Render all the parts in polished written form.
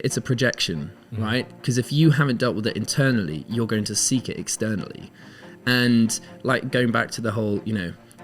It's a projection, right? Because if you haven't dealt with it internally, you're going to seek it externally. And like going back to the whole,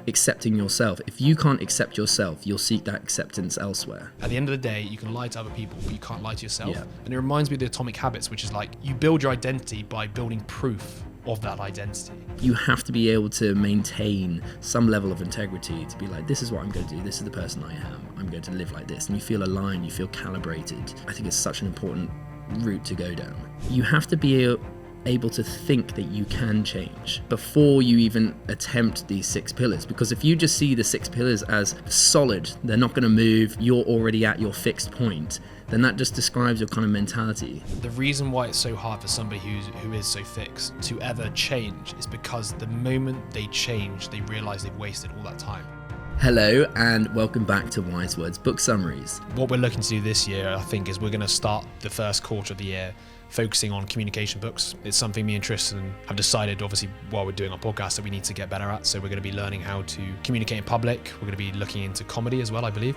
accepting yourself. If you can't accept yourself, you'll seek that acceptance elsewhere. At the end of the day, you can lie to other people, but you can't lie to yourself. Yeah. And it reminds me of the Atomic Habits, which is like you build your identity by building proof of that identity. You have to be able to maintain some level of integrity to be like, this is what I'm going to do. This is the person I am. I'm going to live like this. And you feel aligned, you feel calibrated. I think it's such an important route to go down. You have to be able to think that you can change before you even attempt these 6 pillars, because if you just see the 6 pillars as solid, they're not going to move, you're already at your fixed point, then that just describes your kind of mentality. The reason why it's so hard for somebody who is so fixed to ever change is because the moment they change, they realize they've wasted all that time. Hello and welcome back to Wise Words Book Summaries. What we're looking to do this year, I think, is we're going to start the first quarter of the year focusing on communication books. It's something me and Tristan have decided, obviously, while we're doing our podcast, that we need to get better at. So we're going to be learning how to communicate in public. We're going to be looking into comedy as well, I believe.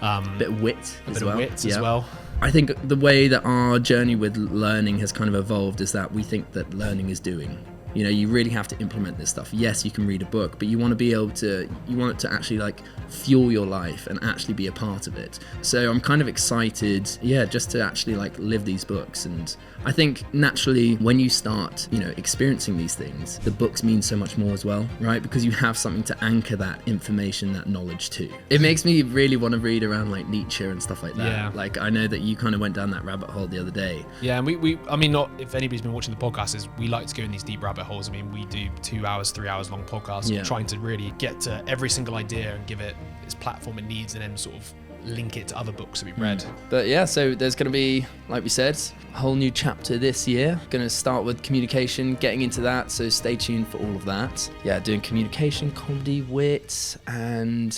A bit of wit as well. I think the way that our journey with learning has kind of evolved is that we think that learning is doing. You really have to implement this stuff. Yes, you can read a book, but you want it to actually like fuel your life and actually be a part of it. So I'm kind of excited, just to actually like live these books. And I think naturally when you start, experiencing these things, the books mean so much more as well, right? Because you have something to anchor that information, that knowledge to. It makes me really want to read around like Nietzsche and stuff like that. Yeah. Like I know that you kind of went down that rabbit hole the other day. Yeah, and I mean, not if anybody's been watching the podcast, is we like to go in these deep rabbit holes. I mean, we do 2 hours, 3 hours long podcasts, trying to really get to every single idea and give it its platform it needs, and then sort of link it to other books that we've read. But yeah, so there's going to be, like we said, a whole new chapter this year. Going to start with communication, getting into that, so stay tuned for all of that. Yeah, doing communication, comedy, wit, and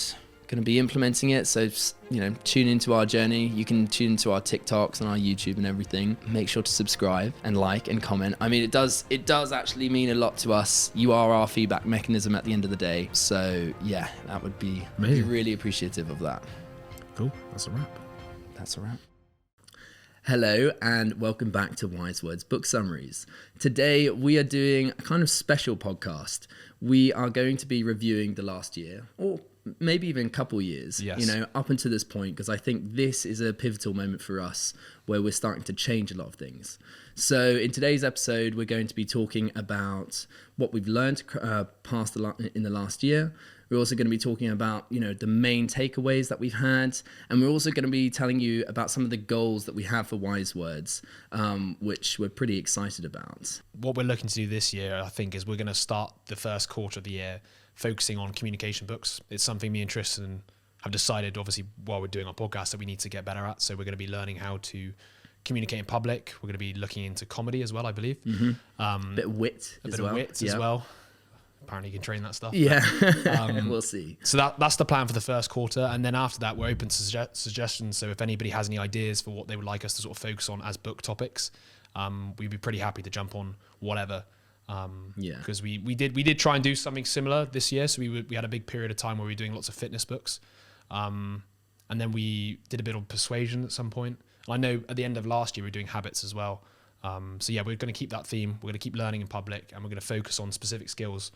going to be implementing it. So, tune into our journey. You can tune into our TikToks and our YouTube and everything. Make sure to subscribe and like and comment. I mean, it does actually mean a lot to us. You are our feedback mechanism at the end of the day. So yeah, that would be really appreciative of that. Cool. That's a wrap. Hello and welcome back to Wise Words Book Summaries. Today we are doing a kind of special podcast. We are going to be reviewing the last year, or maybe even a couple years, up until this point, because I think this is a pivotal moment for us where we're starting to change a lot of things. So in today's episode, we're going to be talking about what we've learned in the last year. We're also going to be talking about, the main takeaways that we've had. And we're also going to be telling you about some of the goals that we have for Wise Words, which we're pretty excited about. What we're looking to do this year, I think, is we're going to start the first quarter of the year focusing on communication books. It's something me and Tristan have decided, obviously, while we're doing our podcast, that we need to get better at. So we're going to be learning how to communicate in public. We're going to be looking into comedy as well, I believe. A bit of wit as well. Apparently you can train that stuff. Yeah, we'll see. So that's the plan for the first quarter. And then after that, we're open to suggestions. So if anybody has any ideas for what they would like us to sort of focus on as book topics, we'd be pretty happy to jump on whatever. Because we did try and do something similar this year. So we had a big period of time where we were doing lots of fitness books. And then we did a bit of persuasion at some point. I know at the end of last year, we were doing habits as well. So yeah, we're going to keep that theme. We're going to keep learning in public, and we're going to focus on specific skills,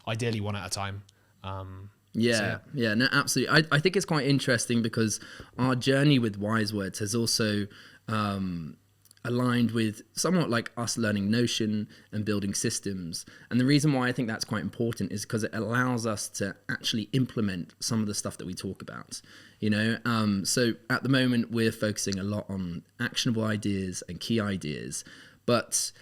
ideally one at a time. No, absolutely. I think it's quite interesting because our journey with Wise Words has also aligned with somewhat like us learning Notion and building systems. And the reason why I think that's quite important is because it allows us to actually implement some of the stuff that we talk about. So at the moment we're focusing a lot on actionable ideas and key ideas, but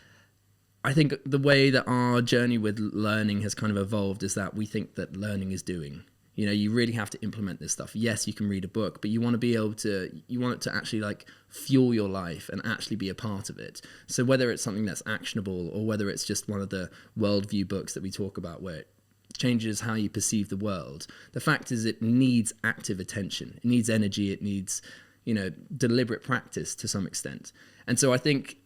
I think the way that our journey with learning has kind of evolved is that we think that learning is doing. You really have to implement this stuff. Yes, you can read a book, but you want it to actually like fuel your life and actually be a part of it. So whether it's something that's actionable or whether it's just one of the worldview books that we talk about where it changes how you perceive the world, the fact is it needs active attention. It needs energy. It needs, deliberate practice to some extent. And so I think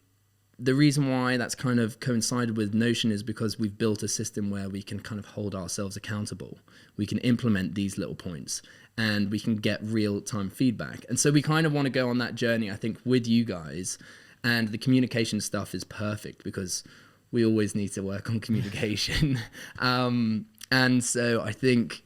the reason why that's kind of coincided with Notion is because we've built a system where we can kind of hold ourselves accountable. We can implement these little points and we can get real-time feedback. And so we kind of want to go on that journey, I think, with you guys. And the communication stuff is perfect because we always need to work on communication. And so I think,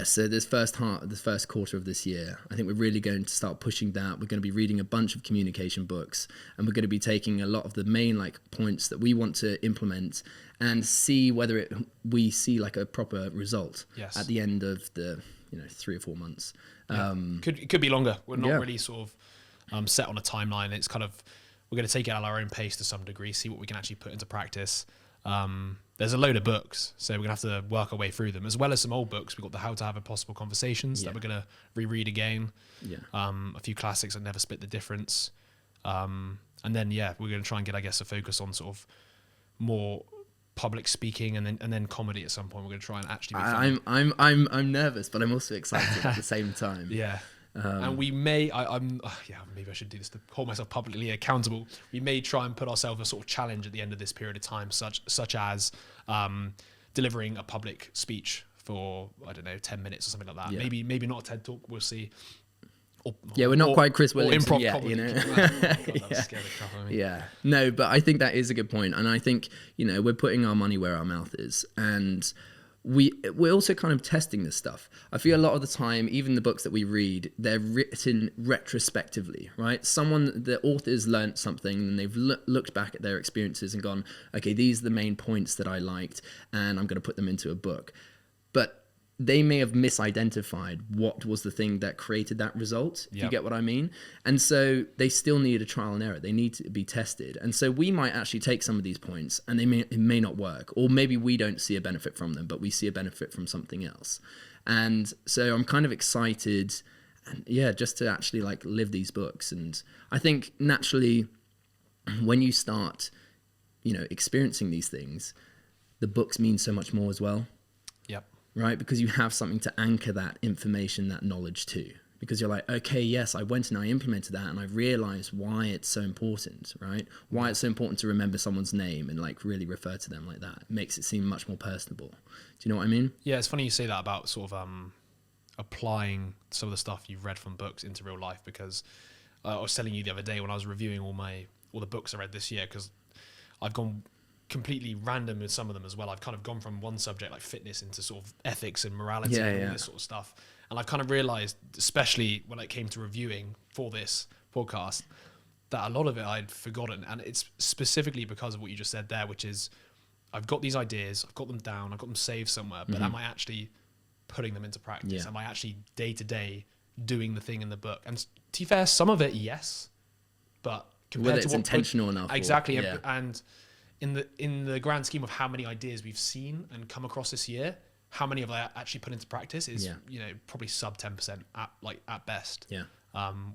so this first quarter of this year, I think we're really going to start pushing that. We're going to be reading a bunch of communication books, and we're going to be taking a lot of the main points that we want to implement and see whether we see a proper result at the end of the 3 or 4 months. It could be longer. We're not really sort of set on a timeline. It's kind of, we're going to take it at our own pace to some degree, see what we can actually put into practice. There's a load of books, so we're going to have to work our way through them, as well as some old books. We've got the How to Have Impossible Conversations that we're going to reread again. A few classics that Never Split the Difference. And then, we're going to try and get, I guess, a focus on sort of more public speaking and then comedy at some point. We're going to try and actually be funny. I'm nervous, but I'm also excited at the same time. And we may, maybe I should do this to hold myself publicly accountable. We may try and put ourselves a sort of challenge at the end of this period of time, such as delivering a public speech for, 10 minutes or something like that. Maybe not a TED Talk, we'll see. We're not quite Chris Williamson yet, No, but I think that is a good point. And I think, we're putting our money where our mouth is. And we're also kind of testing this stuff. I feel a lot of the time, even the books that we read, they're written retrospectively, right? The authors learnt something and they've looked back at their experiences and gone, okay, these are the main points that I liked and I'm going to put them into a book. But they may have misidentified what was the thing that created that result, if you get what I mean. And so they still need a trial and error. They need to be tested. And so we might actually take some of these points and it may not work. Or maybe we don't see a benefit from them, but we see a benefit from something else. And so I'm kind of excited, just to actually live these books. And I think naturally, when you start, experiencing these things, the books mean so much more as well. Right? Because you have something to anchor that information, that knowledge to. Because you're like, okay, yes, I went and I implemented that and I realized why it's so important, right? Why it's so important to remember someone's name and really refer to them like that. It makes it seem much more personable. Do you know what I mean? Yeah, it's funny you say that about sort of applying some of the stuff you've read from books into real life, because I was telling you the other day when I was reviewing all the books I read this year, because I've gone completely random with some of them as well. I've kind of gone from one subject like fitness into sort of ethics and morality and all this sort of stuff. And I've kind of realized, especially when it came to reviewing for this podcast, that a lot of it I'd forgotten. And it's specifically because of what you just said there, which is I've got these ideas, I've got them down, I've got them saved somewhere, but am I actually putting them into practice? Am I actually day to day doing the thing in the book? And to be fair, some of it, yes, but compared whether it's intentional enough. Exactly. And in the grand scheme of how many ideas we've seen and come across this year, how many have I actually put into practice is probably sub 10% at best.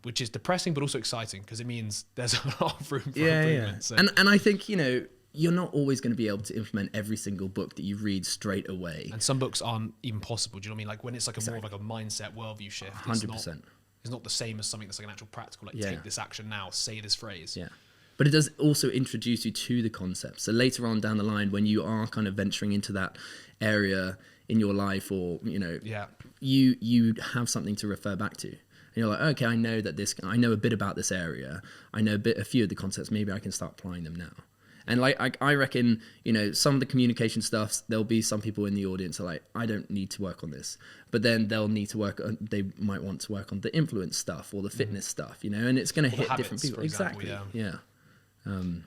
Which is depressing but also exciting, because it means there's a lot of room for improvement. So. And I think you're not always going to be able to implement every single book that you read straight away. And some books aren't even possible. Do you know what I mean? Like when it's more of a mindset, worldview shift. 100%. It's not the same as something that's an actual practical. Take this action now. Say this phrase. But it does also introduce you to the concept. So later on down the line, when you are kind of venturing into that area in your life, or you have something to refer back to. And you're like, okay, I know a bit about this area. I know a few of the concepts. Maybe I can start applying them now. And I reckon, some of the communication stuff, there'll be some people in the audience who are like, I don't need to work on this. But then they might want to work on the influence stuff or the fitness stuff, and it's going to hit different people. Exactly. In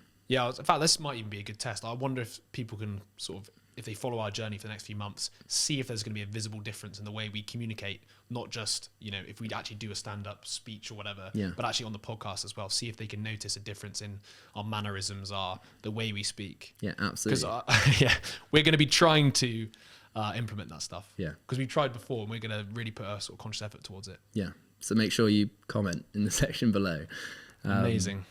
fact, this might even be a good test. I wonder if people can sort of, if they follow our journey for the next few months, see if there's going to be a visible difference in the way we communicate, not just, if we actually do a stand-up speech or whatever, but actually on the podcast as well. See if they can notice a difference in our mannerisms, the way we speak. Yeah, absolutely. Because we're going to be trying to implement that stuff. Yeah. Because we've tried before and we're going to really put a sort of conscious effort towards it. Yeah. So make sure you comment in the section below. Amazing.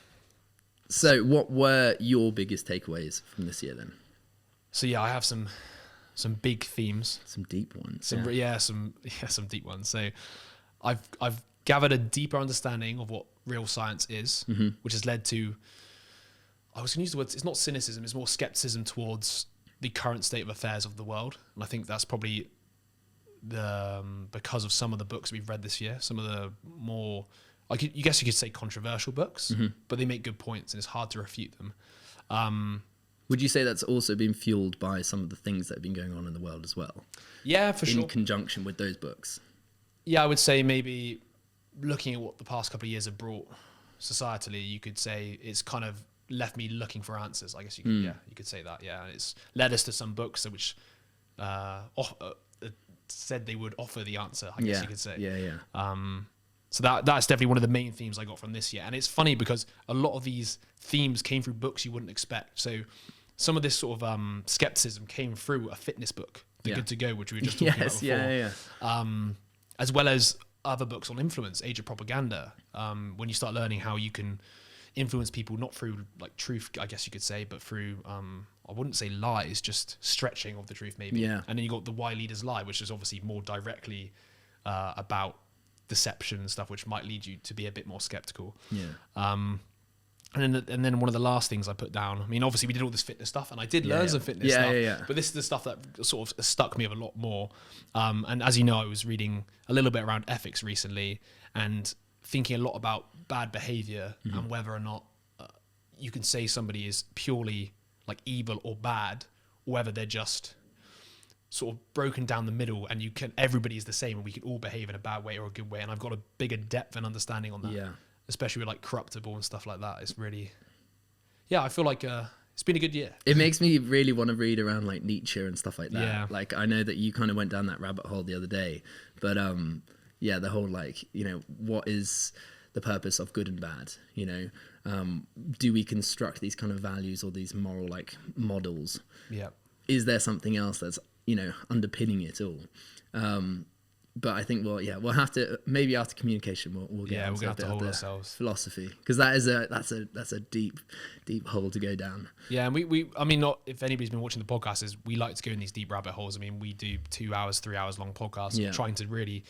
So what were your biggest takeaways from this year then? So I have some big themes, some deep ones. Some deep ones. So I've gathered a deeper understanding of what real science is, which has led to I was going to use the words, it's not cynicism, it's more skepticism towards the current state of affairs of the world. And I think that's probably because of some of the books we've read this year, some of the more, you guess you could say controversial books, but they make good points and it's hard to refute them. Would you say that's also been fueled by some of the things that have been going on in the world as well? Yeah, for sure. In conjunction with those books? Yeah, I would say maybe looking at what the past couple of years have brought societally, you could say it's kind of left me looking for answers. I guess you could, you could say that. Yeah, and it's led us to some books which said they would offer the answer. I guess you could say. Yeah. So that's definitely one of the main themes I got from this year. And it's funny because a lot of these themes came through books you wouldn't expect. So some of this sort of skepticism came through a fitness book, The Good to Go, which we were just talking about before. As well as other books on influence, Age of Propaganda, when you start learning how you can influence people not through like truth, I guess you could say, but through I wouldn't say lies, just stretching of the truth maybe. And then you got The Why Leaders Lie, which is obviously more directly about deception and stuff, which might lead you to be a bit more skeptical. And then one of the last things I put down, I mean, obviously we did all this fitness stuff and I did learn some fitness stuff, but this is the stuff that sort of stuck me a lot more. And as you know, I was reading a little bit around ethics recently and thinking a lot about bad behavior and whether or not you can say somebody is purely like evil or bad, or whether they're just sort of broken down the middle and everybody is the same and we can all behave in a bad way or a good way. And I've got a bigger depth and understanding on that, especially with like corruptible and stuff like that. It's really, I feel like it's been a good year. It makes me really want to read around like Nietzsche and stuff like that. Like I know that you kind of went down that rabbit hole the other day, but the whole like, what is the purpose of good and bad? Do we construct these kind of values or these moral like models? Is there something else that's underpinning it all? But I think we'll have to, maybe after communication we'll get we're gonna have to hold ourselves philosophy, because that's a deep hole to go down. And we I mean, not if anybody's been watching the podcast, is we like to go in these deep rabbit holes. I mean, we do 2 hours 3 hours long podcasts trying to really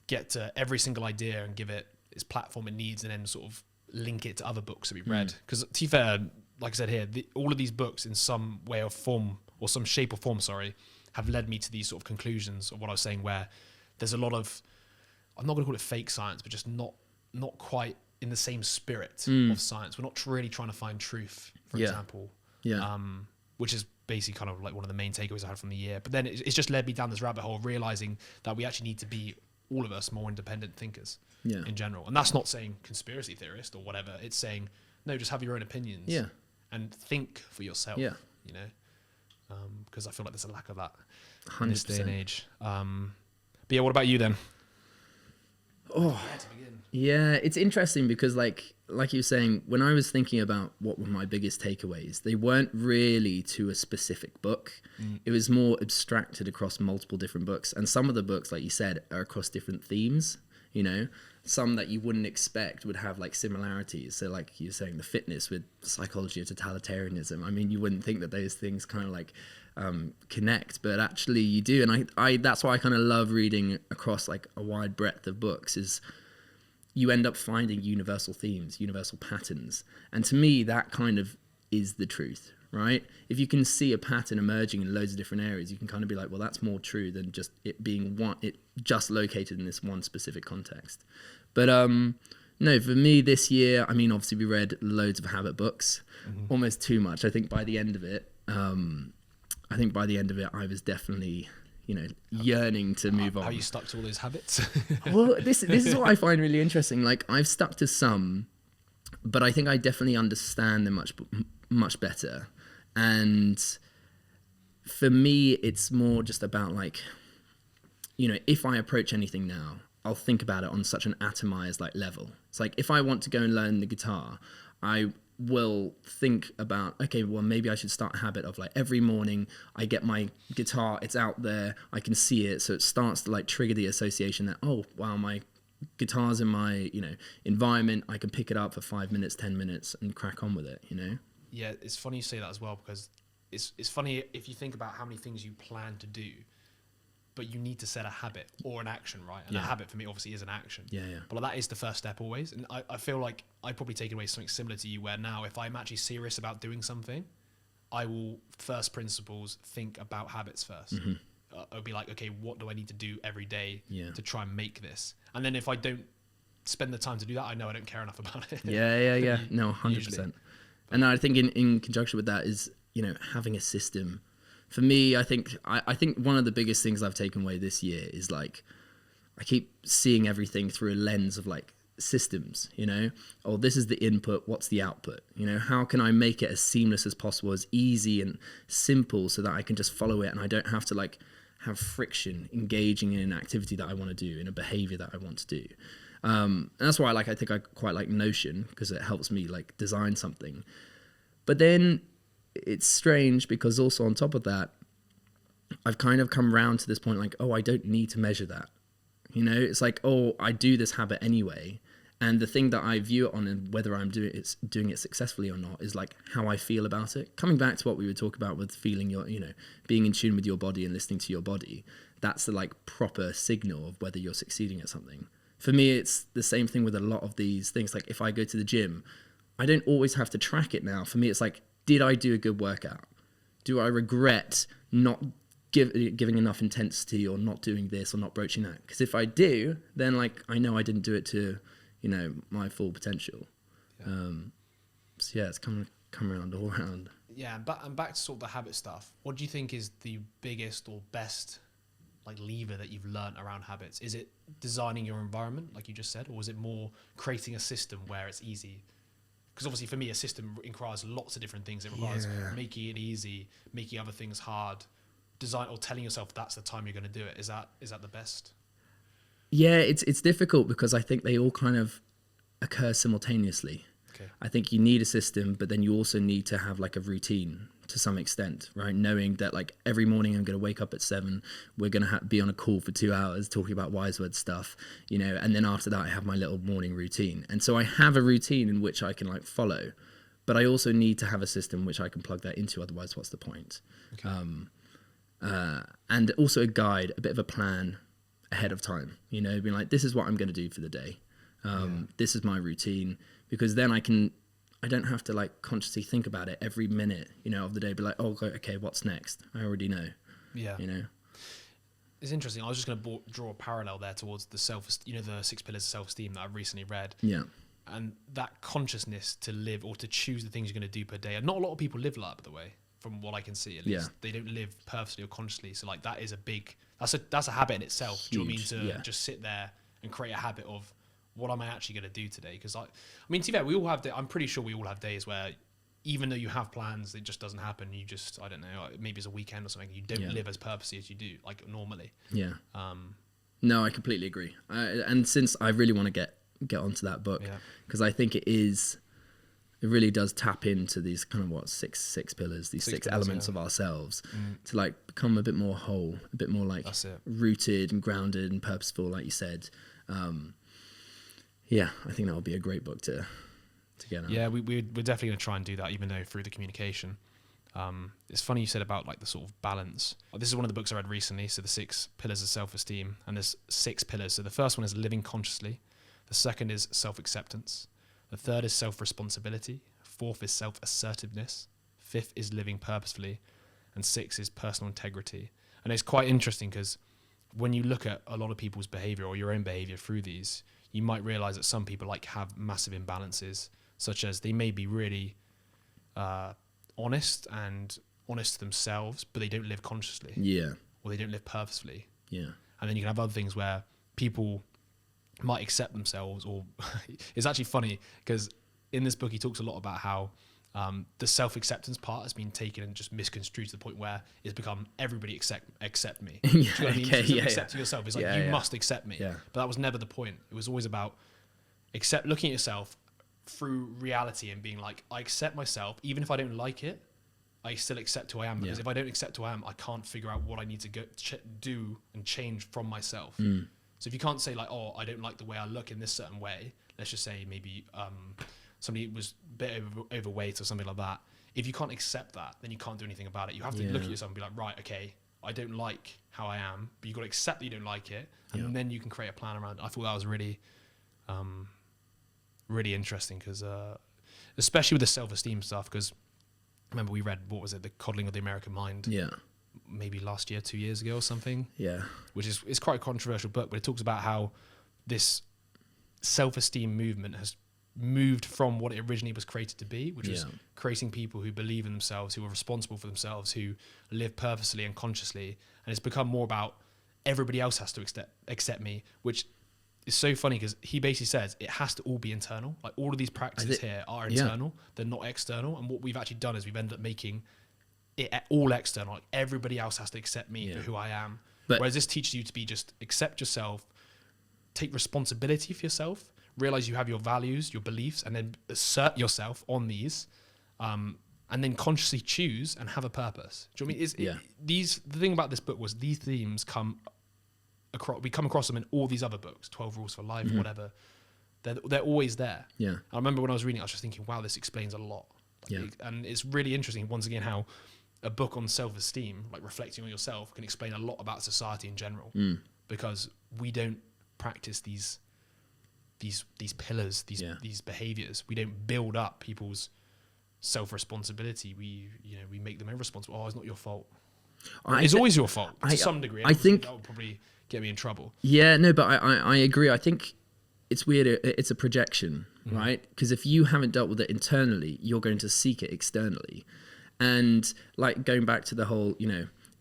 get to every single idea and give it its platform it needs, and then sort of link it to other books that we've read. Because to be fair, like I said here, all of these books in some way or form, or some shape or form, have led me to these sort of conclusions of what I was saying, where there's a lot of, I'm not going to call it fake science, but just not quite in the same spirit of science. We're not really trying to find truth, for example, which is basically kind of like one of the main takeaways I had from the year. But then it's just led me down this rabbit hole, realizing that we actually need to be, all of us, more independent thinkers in general. And that's not saying conspiracy theorist or whatever. It's saying, no, just have your own opinions and think for yourself, because I feel like there's a lack of that 100%. In this day and age. But what about you then? It's interesting because like you were saying, when I was thinking about what were my biggest takeaways, they weren't really to a specific book. It was more abstracted across multiple different books. And some of the books, like you said, are across different themes, some that you wouldn't expect would have like similarities. So like you're saying, the fitness with psychology of totalitarianism. I mean, you wouldn't think that those things kind of like connect, but actually you do. And I that's why I kind of love reading across like a wide breadth of books, is you end up finding universal themes, universal patterns. And to me, that kind of is the truth, right? If you can see a pattern emerging in loads of different areas, you can kind of be like, well, that's more true than just it being just located in this one specific context. But no, for me this year, I mean, obviously we read loads of habit books, almost too much. I think by the end of it, I was definitely, yearning to move on. How you stuck to all those habits? Well, this is what I find really interesting. Like, I've stuck to some, but I think I definitely understand them much better. And for me, it's more just about like, if I approach anything now, I'll think about it on such an atomized like level. It's like, if I want to go and learn the guitar, I will think about, okay, well, maybe I should start a habit of like every morning I get my guitar, it's out there, I can see it. So it starts to like trigger the association that, oh, wow, my guitar's in my, environment. I can pick it up for 5 minutes, 10 minutes and crack on with it, Yeah, it's funny you say that as well, because it's funny if you think about how many things you plan to do but you need to set a habit or an action, right? And a habit for me obviously is an action. But like, that is the first step always. And I feel like I probably take away something similar to you, where now if I'm actually serious about doing something, I will first principles think about habits first. I'll be like, okay, what do I need to do every day to try and make this? And then if I don't spend the time to do that, I know I don't care enough about it. No, 100%. And I think in conjunction with that is, you know, having a system. For me, I think one of the biggest things I've taken away this year is like, I keep seeing everything through a lens of like systems, you know. Oh, this is the input, what's the output? You know, how can I make it as seamless as possible, as easy and simple, so that I can just follow it and I don't have to like have friction engaging in an activity that I want to do, in a behavior that I want to do. And that's why I think I quite like Notion, because it helps me like design something. But then it's strange because also on top of that, I've kind of come around to this point like, oh, I don't need to measure that. You know, it's like, oh, I do this habit anyway. And the thing that I view it on, and whether I'm doing it successfully or not, is like how I feel about it. Coming back to what we were talking about with feeling your, you know, being in tune with your body and listening to your body, that's the like proper signal of whether you're succeeding at something. For me, it's the same thing with a lot of these things. Like if I go to the gym, I don't always have to track it now. For me, it's like, did I do a good workout? Do I regret not giving enough intensity, or not doing this, or not broaching that? Because if I do, then like I know I didn't do it to, you know, my full potential. So yeah, it's come around all around. Yeah, and back to sort of the habit stuff. What do you think is the biggest or best like lever that you've learned around habits? Is it designing your environment, like you just said, or is it more creating a system where it's easy? Because obviously for me, a system requires lots of different things. It requires making it easy, making other things hard, design, or telling yourself that's the time you're going to do it. Is that the best? Yeah, it's difficult because I think they all kind of occur simultaneously. Okay. I think you need a system, but then you also need to have like a routine to some extent, right? Knowing that like every morning I'm going to wake up at 7, we're going to be on a call for 2 hours talking about wise word stuff, you know, and then after that I have my little morning routine. And so I have a routine in which I can like follow, but I also need to have a system which I can plug that into. Otherwise, what's the point? Okay. And also a guide, a bit of a plan ahead of time, you know, being like, this is what I'm going to do for the day. This is my routine, because then I don't have to like consciously think about it every minute, you know, of the day. Be like, oh, okay, what's next? I already know. Yeah. You know, it's interesting. I was just going to draw a parallel there towards the the 6 pillars of self-esteem that I've recently read. Yeah. And that consciousness to live, or to choose the things you're going to do per day. And not a lot of people live like that, by the way, from what I can see at least. They don't live purposely or consciously. So like that is that's a habit in itself. Do you know what I mean? To just sit there and create a habit of, what am I actually going to do today? Because I mean, to be fair, we all have. I'm pretty sure we all have days where, even though you have plans, it just doesn't happen. You just, I don't know, maybe it's a weekend or something. You don't live as purposely as you do, like normally. Yeah. No, I completely agree. And since I really want to get onto that book, because I think it really does tap into these kind of six pillars, these six elements of ourselves, to like become a bit more whole, a bit more like rooted and grounded and purposeful, like you said. Yeah, I think that would be a great book to get out. Yeah, we're definitely going to try and do that, even though through the communication. It's funny you said about like the sort of balance. This is one of the books I read recently, so the 6 pillars of self-esteem, and there's 6 pillars. So the first one is living consciously. The second is self-acceptance. The third is self-responsibility. 4th is self-assertiveness. 5th is living purposefully. And 6 is personal integrity. And it's quite interesting because when you look at a lot of people's behavior, or your own behavior through these, you might realize that some people like have massive imbalances, such as they may be really honest to themselves, but they don't live consciously. Yeah. Or they don't live purposefully. Yeah. And then you can have other things where people might accept themselves, or it's actually funny because in this book he talks a lot about how the self-acceptance part has been taken and just misconstrued to the point where it's become everybody accept me. Do you know what I mean? Accepting yourself is like, you must accept me. Yeah. But that was never the point. It was always about looking at yourself through reality and being like, I accept myself, even if I don't like it, I still accept who I am. Because if I don't accept who I am, I can't figure out what I need to do and change from myself. So if you can't say like, oh, I don't like the way I look in this certain way, let's just say maybe somebody was a bit overweight or something like that. If you can't accept that, then you can't do anything about it. You have to look at yourself and be like, right, okay, I don't like how I am, but you've got to accept that you don't like it, and then you can create a plan around it. I thought that was really, really interesting, because especially with the self-esteem stuff, because remember we read, what was it, The Coddling of the American Mind? Yeah. Maybe last year, 2 years ago or something. Yeah. Which is, it's quite a controversial book, but it talks about how this self-esteem movement has moved from what it originally was created to be, which was creating people who believe in themselves, who are responsible for themselves, who live purposely and consciously, and it's become more about everybody else has to accept me, which is so funny, because he basically says it has to all be internal. Like, all of these practices here are internal, they're not external, and what we've actually done is we've ended up making it all external. Like, everybody else has to accept me for who I am. Whereas this teaches you to be just accept yourself, take responsibility for yourself, realize you have your values, your beliefs, and then assert yourself on these, and then consciously choose and have a purpose. Do you know what I mean? The thing about this book was these themes come across. We come across them in all these other books, 12 Rules for Life, or whatever. They're always there. Yeah. I remember when I was reading it, I was just thinking, wow, this explains a lot. And it's really interesting, once again, how a book on self-esteem, like reflecting on yourself, can explain a lot about society in general, because we don't practice these pillars, these behaviors. We don't build up people's self-responsibility. We make them irresponsible. Oh, it's not your fault. It's always your fault to some degree. I think that would probably get me in trouble. Yeah, no, but I agree. I think it's weird. It's a projection, right? Because if you haven't dealt with it internally, you're going to seek it externally. And like, going back to the whole,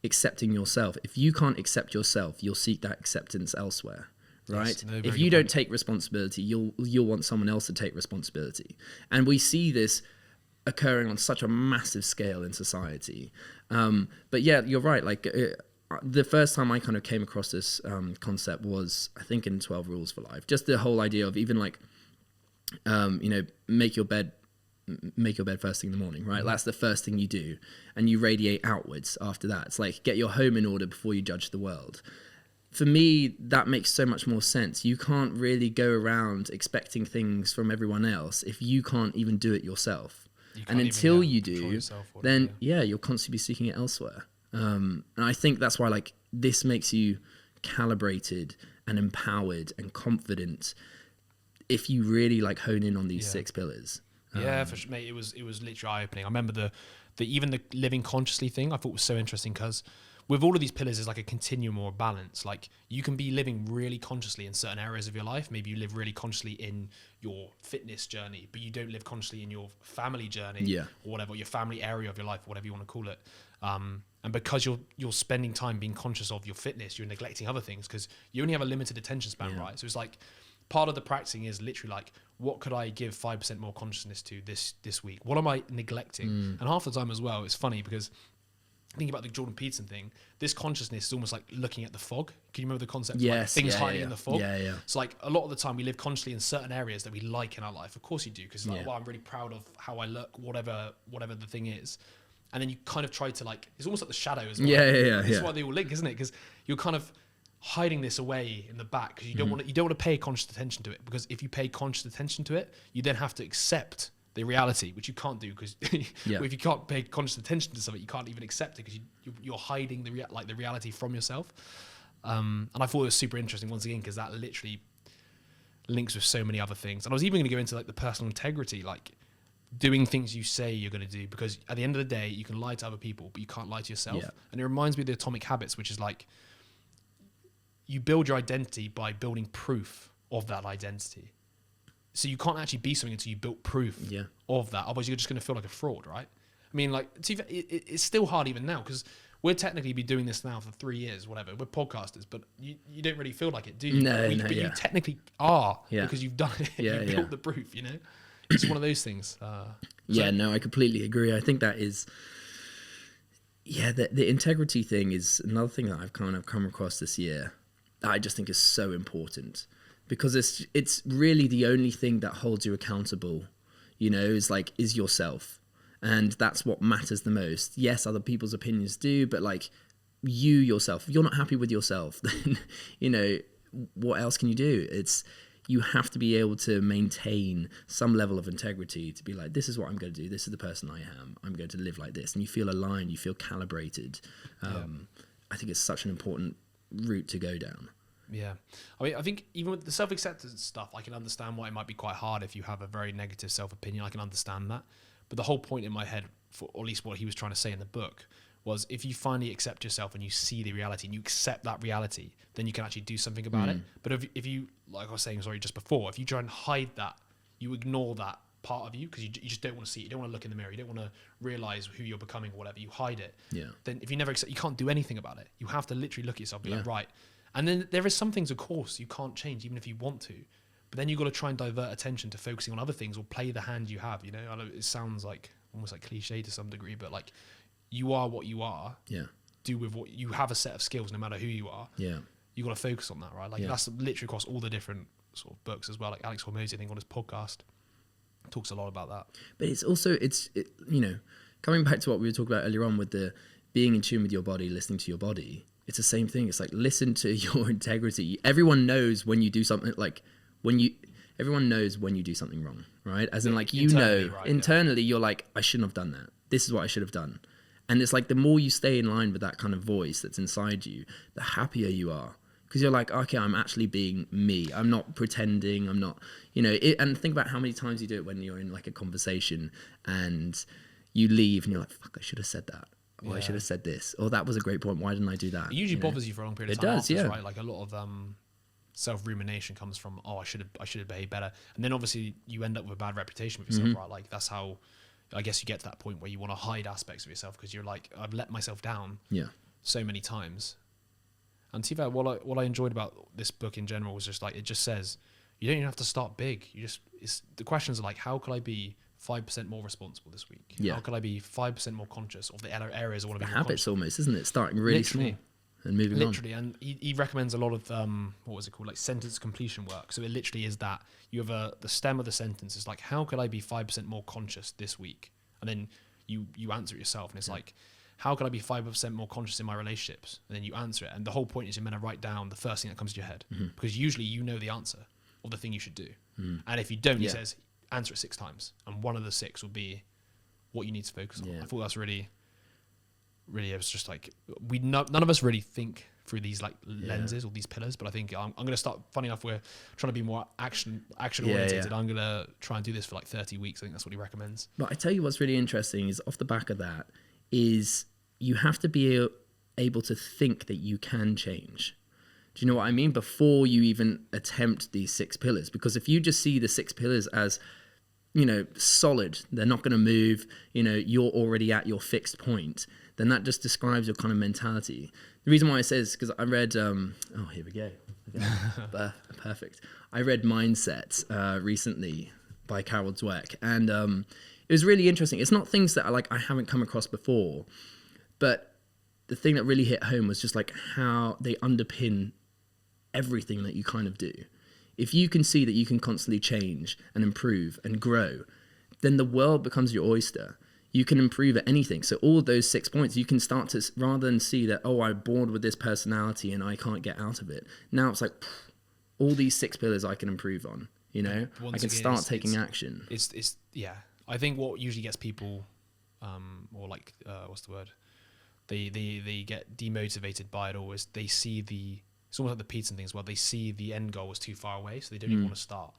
accepting yourself. If you can't accept yourself, you'll seek that acceptance elsewhere. Right. Yes, no, if you don't take responsibility, you'll want someone else to take responsibility. And we see this occurring on such a massive scale in society. But yeah, you're right. Like, the first time I kind of came across this concept was, I think, in 12 Rules for Life. Just the whole idea of even like, make your bed first thing in the morning, right? That's the first thing you do, and you radiate outwards after that. It's like, get your home in order before you judge the world. For me, that makes so much more sense. You can't really go around expecting things from everyone else if you can't even do it yourself. And until you do, then you'll constantly be seeking it elsewhere. And I think that's why, like, this makes you calibrated and empowered and confident if you really like hone in on these 6 pillars. For sure, mate. It was literally eye-opening. I remember even the living consciously thing I thought was so interesting, because with all of these pillars, there's like a continuum or a balance. Like, you can be living really consciously in certain areas of your life. Maybe you live really consciously in your fitness journey, but you don't live consciously in your family journey, or whatever, your family area of your life, whatever you want to call it. And because you're spending time being conscious of your fitness, you're neglecting other things, because you only have a limited attention span, right? So it's like, part of the practicing is literally like, what could I give 5% more consciousness to this week? What am I neglecting? And half the time as well, it's funny, because thinking about the Jordan Peterson thing, this consciousness is almost like looking at the fog. Can you remember the concept of like things hiding in the fog? So like, a lot of the time we live consciously in certain areas that we like in our life. Of course you do, because like, well, I'm really proud of how I look, whatever the thing is. And then you kind of try to like, it's almost like the shadow as well. That's why they all link, isn't it? Because you're kind of hiding this away in the back, because you don't want to pay conscious attention to it, because if you pay conscious attention to it, you then have to accept the reality, which you can't do, because if you can't pay conscious attention to something, you can't even accept it, because you're hiding the reality from yourself. And I thought it was super interesting, once again, because that literally links with so many other things. And I was even going to go into like the personal integrity, like doing things you say you're going to do, because at the end of the day, you can lie to other people, but you can't lie to yourself. And it reminds me of the Atomic Habits, which is like, you build your identity by building proof of that identity. So you can't actually be something until you built proof of that. Otherwise, you're just going to feel like a fraud, right? I mean, like, it's still hard even now, because we're technically be doing this now for 3 years, whatever. We're podcasters, but you don't really feel like it, do you? But you technically are, because you've done it. You built the proof, It's one of those things. I completely agree. I think that is... the integrity thing is another thing that I've kind of come across this year that I just think is so important, because it's really the only thing that holds you accountable, is yourself. And that's what matters the most. Yes, other people's opinions do, but like, you yourself, if you're not happy with yourself, then, what else can you do? You have to be able to maintain some level of integrity to be like, this is what I'm going to do. This is the person I am. I'm going to live like this. And you feel aligned. You feel calibrated. I think it's such an important route to go down. Yeah. I mean, I think even with the self-acceptance stuff, I can understand why it might be quite hard if you have a very negative self-opinion. I can understand that. But the whole point in my head, or at least what he was trying to say in the book, was if you finally accept yourself and you see the reality and you accept that reality, then you can actually do something about it. But if you, like I was saying, just before, if you try and hide that, you ignore that part of you because you just don't want to see it. You don't want to look in the mirror. You don't want to realize who you're becoming or whatever. You hide it. Yeah. Then if you never accept, you can't do anything about it. You have to literally look at yourself and be like, right. And then there is some things, of course, you can't change even if you want to. But then you've got to try and divert attention to focusing on other things or play the hand you have. I know it sounds like almost like cliche to some degree, but like you are what you are. Yeah. Do with what you have a set of skills, no matter who you are. Yeah. You got to focus on that, right? Like that's literally across all the different sort of books as well. Like Alex Hormozy, I think on his podcast talks a lot about that. But it's also coming back to what we were talking about earlier on with the being in tune with your body, listening to your body. It's the same thing. It's like, listen to your integrity. Everyone knows when you do something everyone knows when you do something wrong, right? As in like, internally you're like, I shouldn't have done that. This is what I should have done. And it's like the more you stay in line with that kind of voice that's inside you, the happier you are. Because you're like, okay, I'm actually being me. I'm not pretending. I'm not, and think about how many times you do it when you're in like a conversation and you leave and you're like, fuck, I should have said that. Or I should have said this. Or that was a great point. Why didn't I do that? It usually bothers you for a long period of time. It does, afterwards, right? Like a lot of self-rumination comes from, I should have behaved better. And then obviously you end up with a bad reputation with yourself, right? Like that's how, I guess you get to that point where you want to hide aspects of yourself because you're like, I've let myself down so many times. And to be fair, what I enjoyed about this book in general was just like, it just says, you don't even have to start big. The questions are like, how could I be 5% more responsible this week? How could I be 5% more conscious of the areas I want to be more habits conscious? Almost, isn't it? Starting really small and moving on. Literally, and he recommends a lot of, what was it called? Like sentence completion work. So it literally is that you have the stem of the sentence is like, how could I be 5% more conscious this week? And then you answer it yourself. And it's like, how could I be 5% more conscious in my relationships? And then you answer it. And the whole point is you're meant to write down the first thing that comes to your head. Because usually you know the answer or the thing you should do. And if you don't, he says, answer it 6 times. And one of the 6 will be what you need to focus on. I thought that's really, it was just like, none of us really think through these like lenses or these pillars, but I think I'm going to start, funny enough, we're trying to be more action oriented. I'm going to try and do this for like 30 weeks. I think that's what he recommends. But I tell you what's really interesting is off the back of that is you have to be able to think that you can change. Do you know what I mean? Before you even attempt these 6 pillars, because if you just see the 6 pillars as, solid, they're not going to move, you're already at your fixed point, then that just describes your kind of mentality. The reason why I say this is because I read, here we go. Perfect. I read Mindset recently by Carol Dweck, and it was really interesting. It's not things that I haven't come across before, but the thing that really hit home was just like how they underpin everything that you kind of do. If you can see that you can constantly change and improve and grow, then the world becomes your oyster. You can improve at anything. So all of those 6 points, you can start to, rather than see that, I'm bored with this personality and I can't get out of it. Now it's like, all these 6 pillars I can improve on, I can start taking action. I think what usually gets people, or like, what's the word? They get demotivated by it all is they see it's almost like the pizza thing as well. They see the end goal is too far away, so they don't even want to start.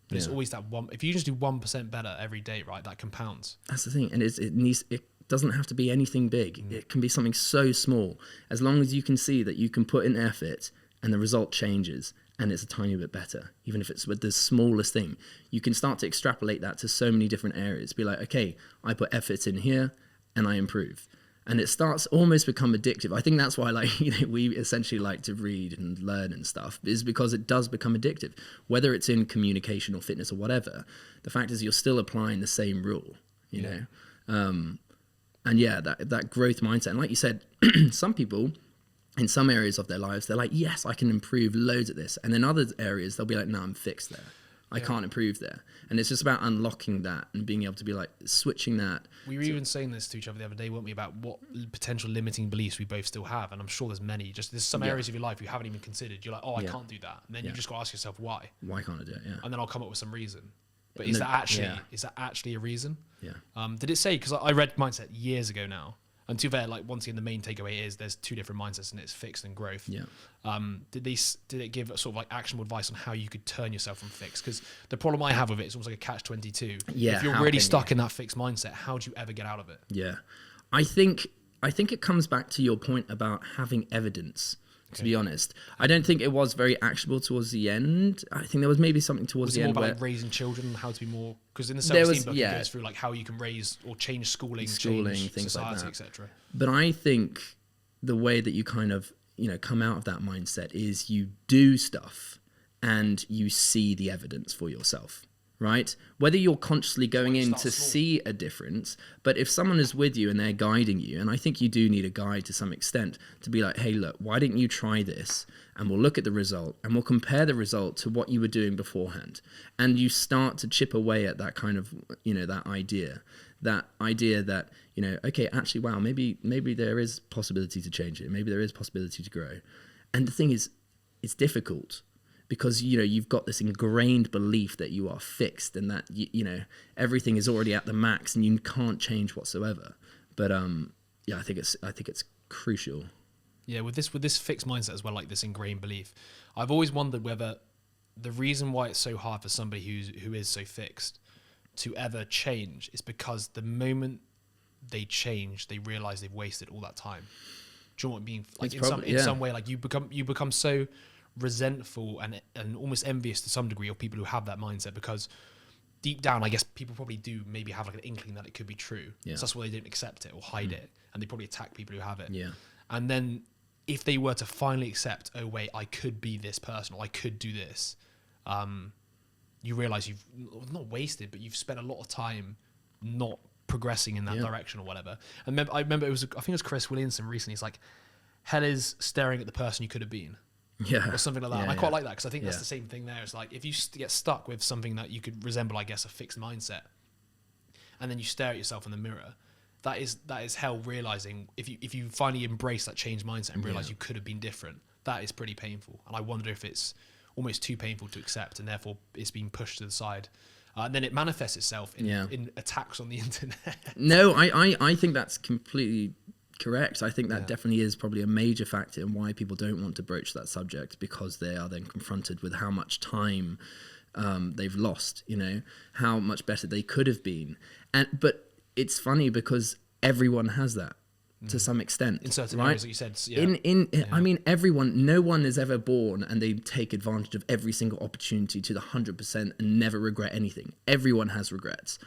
But it's always that one. If you just do 1% better every day, right, that compounds. That's the thing, and it doesn't have to be anything big. It can be something so small, as long as you can see that you can put in effort and the result changes, and it's a tiny bit better. Even if it's with the smallest thing, you can start to extrapolate that to so many different areas. Be like, okay, I put effort in here, and I improve. And it starts almost become addictive. I think that's why we essentially like to read and learn and stuff, is because it does become addictive. Whether it's in communication or fitness or whatever, the fact is you're still applying the same rule, you know? And that growth mindset. And like you said, some people in some areas of their lives, they're like, yes, I can improve loads at this. And in other areas, they'll be like, no, I'm fixed there. I can't improve there. And it's just about unlocking that and being able to be like switching that. We were even saying this to each other the other day, weren't we, about what potential limiting beliefs we both still have. And I'm sure there's many. Just there's some areas of your life you haven't even considered. You're like, I can't do that. And then you just got to ask yourself why. Why can't I do it? Yeah. And then I'll come up with some reason. But is that actually a reason? Yeah. Did it say, because I read Mindset years ago now, And to that, like once again, the main takeaway is there's two different mindsets, and it's fixed and growth. Yeah. Did it give sort of like actionable advice on how you could turn yourself from fixed? Because the problem I have with it is almost like a catch-22. Yeah. If you're really stuck in that fixed mindset, how do you ever get out of it? Yeah. I think it comes back to your point about having evidence. To be honest, I don't think it was very actionable towards the end. I think there was maybe something towards the end more where about like raising children and how to be more, because in the self-esteem book it goes through like how you can raise or change schooling, change things society, like that, etc. But I think the way that you kind of come out of that mindset is you do stuff and you see the evidence for yourself. Right? Whether you're consciously going in to see a difference, but if someone is with you and they're guiding you, and I think you do need a guide to some extent to be like, hey, look, why didn't you try this? And we'll look at the result and we'll compare the result to what you were doing beforehand. And you start to chip away at that kind of, that idea that, okay, actually, wow, maybe there is possibility to change it. Maybe there is possibility to grow. And the thing is, it's difficult. Because, you've got this ingrained belief that you are fixed and that, everything is already at the max and you can't change whatsoever. But, I think it's crucial. Yeah, with this fixed mindset as well, like this ingrained belief, I've always wondered whether the reason why it's so hard for somebody who is so fixed to ever change is because the moment they change, they realize they've wasted all that time. Do you know what I mean? Like in some way, like you become so resentful and almost envious to some degree of people who have that mindset, because deep down I guess people probably do maybe have like an inkling that it could be true. So that's why they don't accept it or hide it, and they probably attack people who have it. And then if they were to finally accept, oh wait, I could be this person, or I could do this, you realize you've not wasted, but you've spent a lot of time not progressing in that direction or whatever. And I remember I think it was Chris Williamson recently, he's like, hell is staring at the person you could have been. Or something like that. And I quite like that, because I think that's the same thing there. It's like if you get stuck with something that you could resemble, I guess, a fixed mindset, and then you stare at yourself in the mirror, that is hell realizing if you finally embrace that changed mindset and realize you could have been different, that is pretty painful. And I wonder if it's almost too painful to accept, and therefore it's being pushed to the side. And then it manifests itself in attacks on the internet. No, I think that's completely correct. I think that definitely is probably a major factor in why people don't want to broach that subject, because they are then confronted with how much time they've lost, how much better they could have been. But it's funny because everyone has that to some extent. In certain areas, like you said. I mean, no one is ever born and they take advantage of every single opportunity to the 100% and never regret anything. Everyone has regrets.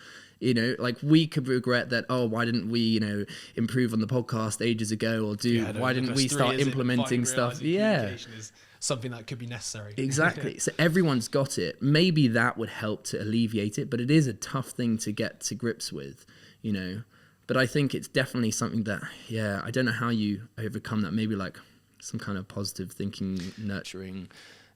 Like we could regret that, oh, why didn't we, improve on the podcast ages ago, or why didn't we start implementing stuff? Communication is something that could be necessary. Exactly. So everyone's got it. Maybe that would help to alleviate it, but it is a tough thing to get to grips with, But I think it's definitely something that, I don't know how you overcome that. Maybe like some kind of positive thinking, nurturing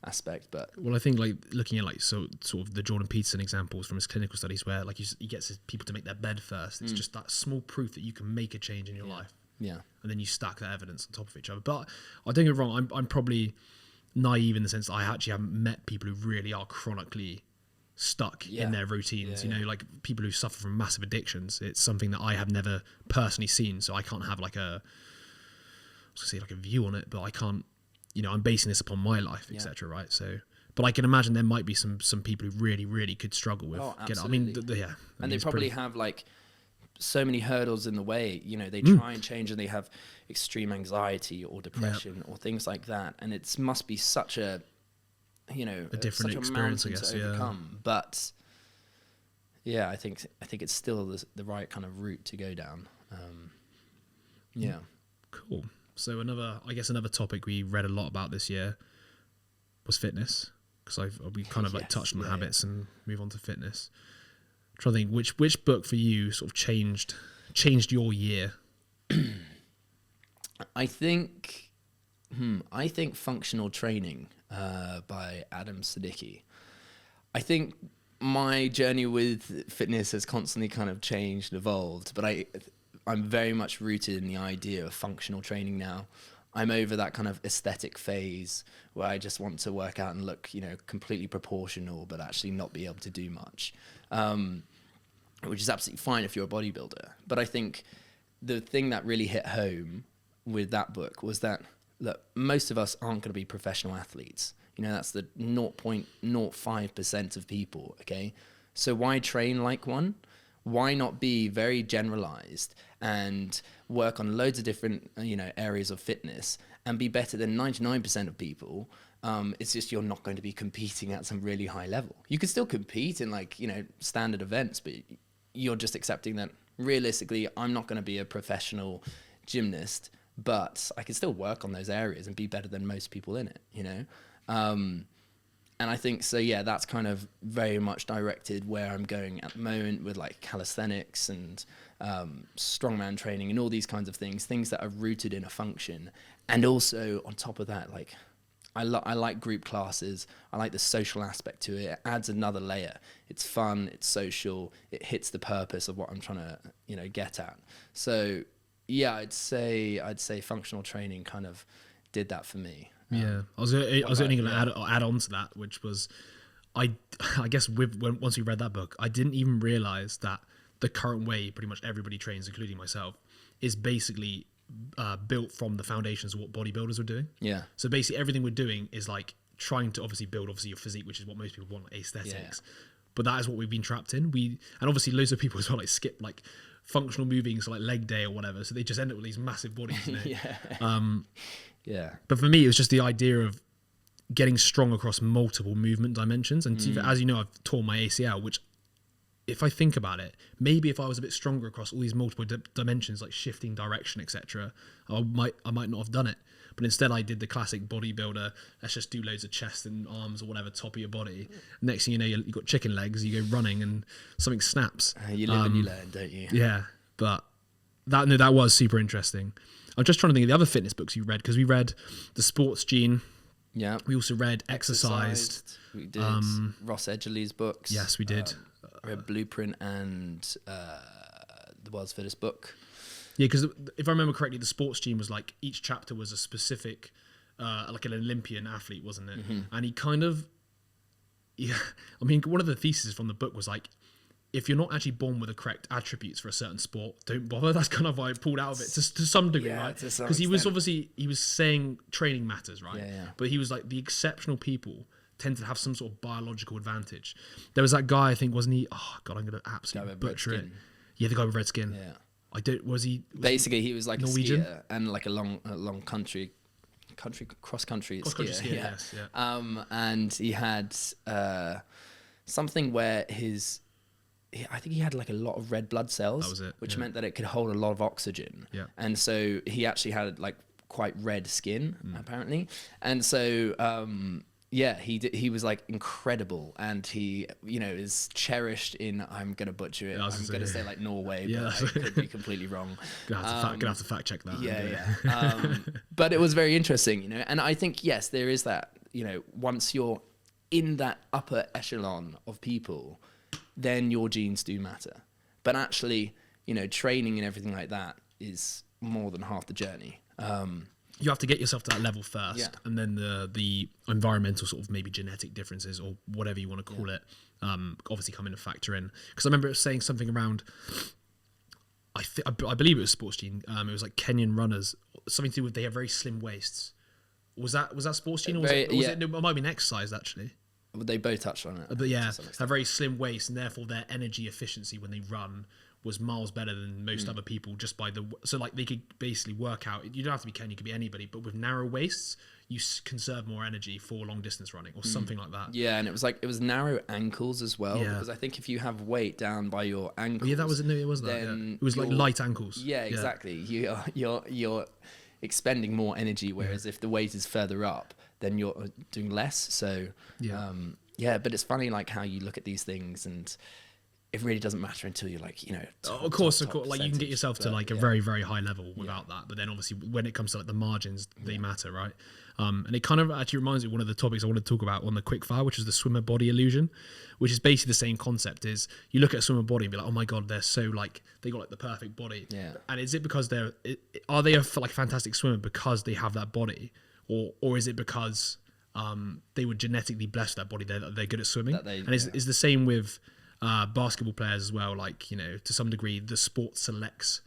aspect. But I think like looking at like sort of the Jordan Peterson examples from his clinical studies, where like he gets people to make their bed first. It's just that small proof that you can make a change in your life. And then you stack that evidence on top of each other. But I don't get me wrong, I'm probably naive in the sense that I actually haven't met people who really are chronically stuck in their routines. Like people who suffer from massive addictions. It's something that I have never personally seen, so I can't have like a view on it, but I can't, I'm basing this upon my life, etc. Right? So, but I can imagine there might be some people who really, really could struggle with. Oh, absolutely. And they probably have like so many hurdles in the way. They try and change and they have extreme anxiety or depression or things like that, and it must be such a different experience, I guess, to overcome. But I think it's still the right kind of route to go down. Cool. So another topic we read a lot about this year was fitness, because we kind of touched on habits and move on to fitness. I'm trying to think which book for you sort of changed your year. I think Functional Training by Adam Siddiqui. I think my journey with fitness has constantly kind of changed and evolved, but I'm very much rooted in the idea of functional training now. I'm over that kind of aesthetic phase where I just want to work out and look, completely proportional, but actually not be able to do much, which is absolutely fine if you're a bodybuilder. But I think the thing that really hit home with that book was that, look, most of us aren't going to be professional athletes. You know, that's the 0.05% of people, okay? So why train like one? Why not be very generalized and work on loads of different, areas of fitness and be better than 99% of people? It's just you're not going to be competing at some really high level. You could still compete in standard events, but you're just accepting that realistically, I'm not going to be a professional gymnast, but I can still work on those areas and be better than most people in it, And I think, so yeah, that's kind of very much directed where I'm going at the moment with like calisthenics and strongman training and all these kinds of things that are rooted in a function. And also on top of that, like I like group classes. I like the social aspect to it. It adds another layer. It's fun, it's social, it hits the purpose of what I'm trying to, get at. So yeah, I'd say functional training kind of did that for me. Yeah, I was only going to add on to that, which was, I guess once we read that book, I didn't even realize that the current way pretty much everybody trains, including myself, is basically built from the foundations of what bodybuilders were doing. Yeah. So basically everything we're doing is like trying to build your physique, which is what most people want, like aesthetics. Yeah. But that is what we've been trapped in. And obviously loads of people as well like skip like functional moving, so like leg day or whatever. So they just end up with these massive bodies. Yeah. Yeah. But for me, it was just the idea of getting strong across multiple movement dimensions. And as you know, I've torn my ACL, which if I think about it, maybe if I was a bit stronger across all these multiple dimensions, like shifting direction, etc., I might not have done it. But instead I did the classic bodybuilder, let's just do loads of chest and arms or whatever, top of your body. Next thing you know, you've got chicken legs, you go running and something snaps. You live and you learn, don't you? Yeah, but that was super interesting. I'm just trying to think of the other fitness books you read, because we read The Sports Gene. Yeah. We also read Exercised. We did Ross Edgerly's books. Yes, we did. Read Blueprint and The World's Fittest Book. Yeah, because if I remember correctly, The Sports Gene was like each chapter was a specific, like an Olympian athlete, wasn't it? Mm-hmm. And he kind of, one of the theses from the book was like, if you're not actually born with the correct attributes for a certain sport, don't bother. That's kind of why I pulled out of it to some degree, right? Because he was saying training matters, right? Yeah. But he was like, the exceptional people tend to have some sort of biological advantage. There was that guy, I think, wasn't he? Oh God, I'm going to absolutely butcher it. Yeah, the guy with red skin. Yeah. Was he he was like Norwegian? A skier and like a long cross country skier. Yeah. Yes, yeah. And he had something where I think he had like a lot of red blood cells. That was it. Which meant that it could hold a lot of oxygen. Yeah. And so he actually had like quite red skin, apparently. And so he was like incredible, and he is cherished in, I'm gonna butcher it, I'm gonna say like Norway, but I could be completely wrong. Gonna have to fact check that. Yeah. But it was very interesting, and I think yes, there is that, once you're in that upper echelon of people, then your genes do matter. But actually, training and everything like that is more than half the journey. You have to get yourself to that level first, and then the environmental sort of maybe genetic differences or whatever you want to call it, obviously come in and factor in. Because I remember it was saying something around, I believe it was Sports Gene. It was like Kenyan runners, something to do with they have very slim waists. Was that Sports Gene, or was it might have been Exercised actually? They both touched on it. But yeah, a very slim waist, and therefore their energy efficiency when they run was miles better than most other people, just by so like they could basically work out. You don't have to be Ken, you could be anybody, but with narrow waists, you conserve more energy for long distance running or something like that. Yeah, and it was narrow ankles as well, because I think if you have weight down by your ankles, that was it was that. Yeah. It was like light ankles. Yeah, exactly. You're expending more energy, whereas if the weight is further up, then you're doing less. So but it's funny like how you look at these things, and it really doesn't matter until you're like, of course, like you can get yourself to like a very, very high level without that. But then obviously when it comes to like the margins, they matter, right? And it kind of actually reminds me of one of the topics I want to talk about on the quickfire, which is the swimmer body illusion, which is basically the same concept. Is you look at a swimmer body and be like, oh my God, they're so like, they got like the perfect body. Yeah. And is it because are they a like fantastic swimmer because they have that body? Or is it because they were genetically blessed with that body, they're good at swimming? It's the same with basketball players as well. Like, to some degree, the sport selects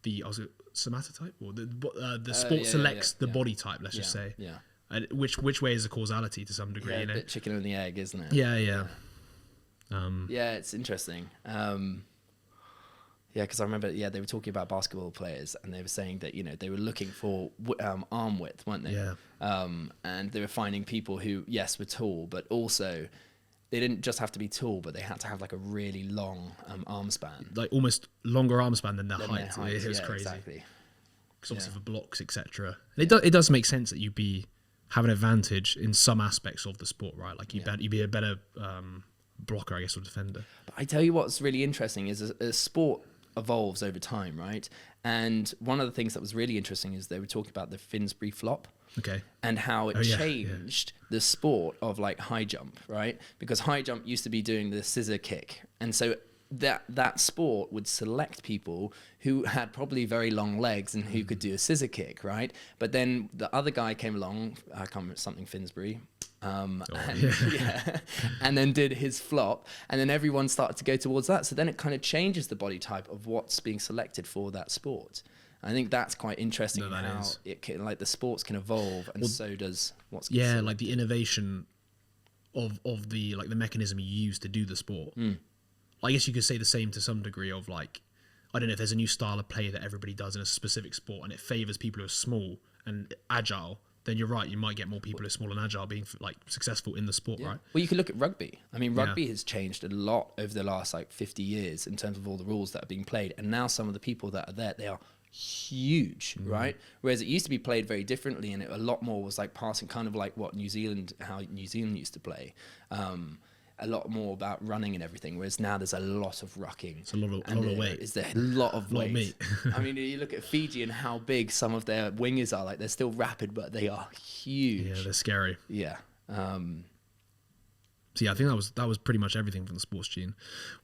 somatotype, or the sport selects the body type. Let's just say. Yeah. And which way is the causality to some degree? Yeah, you know, a bit chicken and the egg, isn't it? Yeah. Yeah, it's interesting. Yeah, because I remember, they were talking about basketball players, and they were saying that, they were looking for arm width, weren't they? Yeah. And they were finding people who, yes, were tall, but also they didn't just have to be tall, but they had to have like a really long arm span. Like almost longer arm span than their height. It was crazy. Exactly. Because obviously for blocks, etc. It does make sense that you'd have an advantage in some aspects of the sport, right? Like you'd be a better blocker, I guess, or defender. But I tell you what's really interesting is a sport evolves over time, right? And one of the things that was really interesting is they were talking about the Finsbury flop. Okay. And how it changed the sport of like high jump, right? Because high jump used to be doing the scissor kick. And so that sport would select people who had probably very long legs and who could do a scissor kick, right? But then the other guy came along, I can't remember, something Finsbury, and then did his flop, and then everyone started to go towards that. So then it kind of changes the body type of what's being selected for that sport. I think that's quite interesting how it can, like the sports can evolve, and so does what's considered. Like the innovation of the like the mechanism you use to do the sport. I guess you could say the same to some degree of like, I don't know if there's a new style of play that everybody does in a specific sport and it favors people who are small and agile, then you're right, you might get more people who are small and agile being like successful in the sport, right? Well, you can look at rugby. I mean, rugby has changed a lot over the last like 50 years in terms of all the rules that are being played. And now some of the people that are there, they are huge, right? Whereas it used to be played very differently, and a lot more was like passing, kind of like how New Zealand used to play. A lot more about running and everything, whereas now there's a lot of rucking. It's a lot of weight. Is there a lot of weight? Meat. I mean, you look at Fiji and how big some of their wingers are. Like they're still rapid, but they are huge. Yeah, they're scary. Yeah. So yeah, I think that was pretty much everything from the sports gene.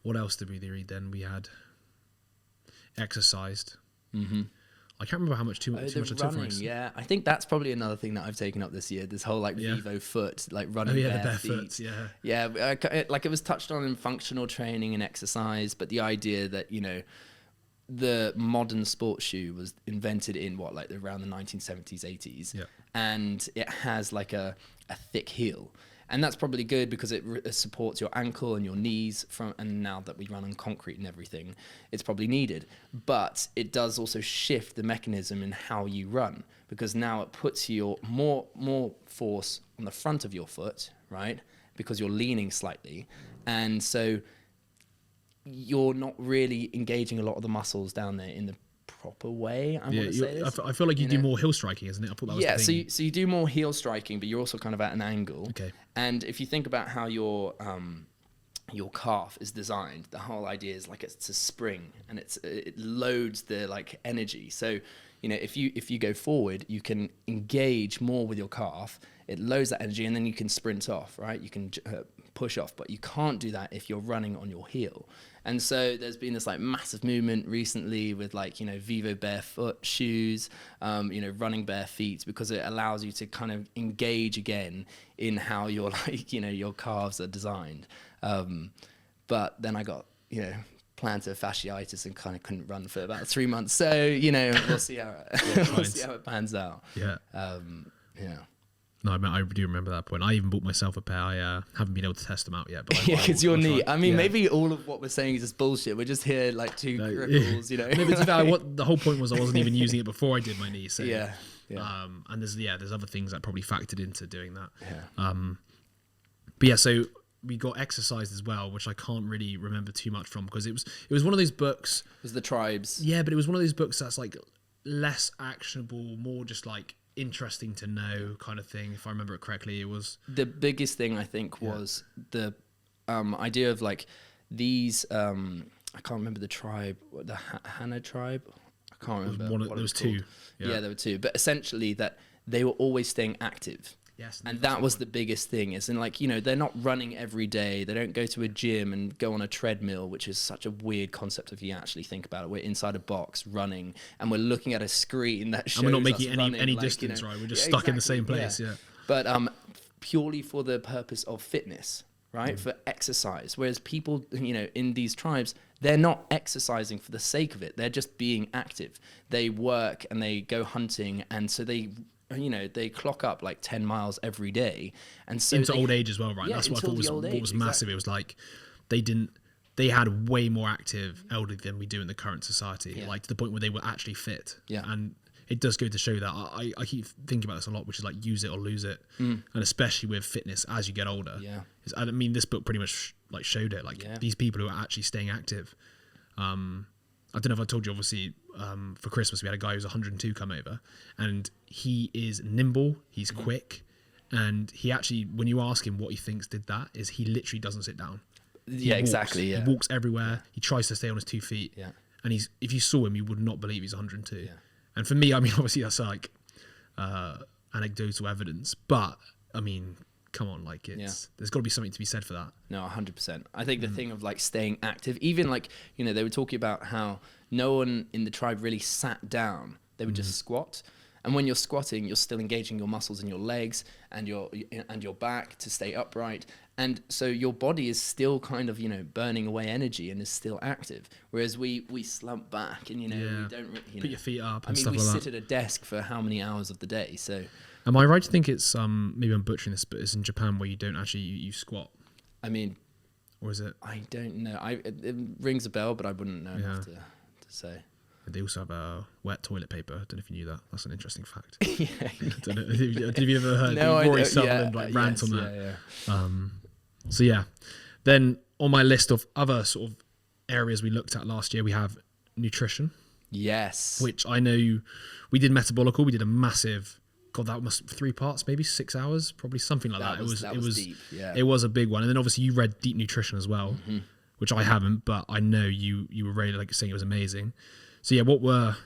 What else did we read then? We had exercised. I can't remember how much too much I took from it. Yeah, I think that's probably another thing that I've taken up this year. This whole like Vivo foot, like running bare feet. Yeah, like it was touched on in functional training and exercise, but the idea that the modern sports shoe was invented in like around the 1970s, 80s, and it has like a thick heel. And that's probably good because it supports your ankle and your knees and now that we run on concrete and everything, it's probably needed. But it does also shift the mechanism in how you run, because now it puts your more force on the front of your foot, right? Because you're leaning slightly. And so you're not really engaging a lot of the muscles down there in the proper way. I feel like you do more heel striking, isn't it? I thought that was the thing. So you do more heel striking, but you're also kind of at an angle. Okay. And if you think about how your calf is designed, the whole idea is like it's a spring, and it loads the like energy. So if you go forward, you can engage more with your calf. It loads that energy, and then you can sprint off, right? You can push off, but you can't do that if you're running on your heel. And so there's been this like massive movement recently with like, Vivo barefoot shoes, running bare feet, because it allows you to kind of engage again in how your your calves are designed. But then I got, plantar fasciitis and kind of couldn't run for about 3 months. So, we'll see how it pans out. Yeah. Yeah. No, I do remember that point. I even bought myself a pair. I haven't been able to test them out yet. But because your knee. I mean, maybe all of what we're saying is just bullshit. We're just here like two cripples, No, but the whole point was I wasn't even using it before I did my knee. So yeah. And there's other things that probably factored into doing that. Yeah. But yeah, so we got exercise as well, which I can't really remember too much from, because it was one of those books. It was the tribes. Yeah, but it was one of those books that's like less actionable, more just like interesting to know kind of thing. If I remember it correctly, it was the biggest thing I think was the idea of like these I can't remember the tribe, the Hana tribe. I can't remember. There was two. Yeah, there were two, but essentially that they were always staying active. Yes, and that was the biggest thing. Is in like they're not running every day. They don't go to a gym and go on a treadmill, which is such a weird concept if you actually think about it. We're inside a box running, and we're looking at a screen that shows. And we're not making any like, distance, right? We're just stuck in the same place. Yeah. But purely for the purpose of fitness, right? For exercise. Whereas people, in these tribes, they're not exercising for the sake of it. They're just being active. They work and they go hunting. And so they clock up like 10 miles every day. And so into old age as well, right? Yeah, That's what I thought was what was massive. It was like they had way more active elderly than we do in the current society, like to the point where they were actually fit. Yeah. And it does go to show that I keep thinking about this a lot, which is like use it or lose it. And especially with fitness as you get older. Yeah. I mean, this book pretty much like showed it, like these people who are actually staying active. I don't know if I told you, obviously, for Christmas, we had a guy who's 102 come over, and he is nimble, he's quick, and he actually, when you ask him what he thinks did that, is he literally doesn't sit down. Yeah, exactly. Yeah. He walks everywhere. He tries to stay on his 2 feet. Yeah. And if you saw him, you would not believe he's 102. Yeah. And for me, I mean, obviously that's like anecdotal evidence, but I mean, come on, like there's got to be something to be said for that. No, 100%. I think the thing of like staying active, even like, they were talking about how no one in the tribe really sat down. They would just squat. And when you're squatting, you're still engaging your muscles in your legs and your back to stay upright. And so your body is still kind of, burning away energy and is still active. Whereas we slump back and, we don't, put your feet up I and mean, stuff like that. we sit at a desk for how many hours of the day? So am I right to think it's, maybe I'm butchering this, but it's in Japan where you don't actually, you squat? I mean, or is it? I don't know. It rings a bell, but I wouldn't know enough to say. They also have wet toilet paper. I don't know if you knew that. That's an interesting fact. Yeah. I don't know. Have you ever heard No, Rory Sutherland rant on that? Yeah. So yeah. Then on my list of other sort of areas we looked at last year, we have nutrition. Yes. Which I know we did metabolical. We did a massive, God, that must 3 parts, maybe 6 hours, probably something like that. It was deep. Yeah. It was a big one. And then obviously you read Deep Nutrition as well, which I haven't, but I know you were really like saying it was amazing. So yeah, what were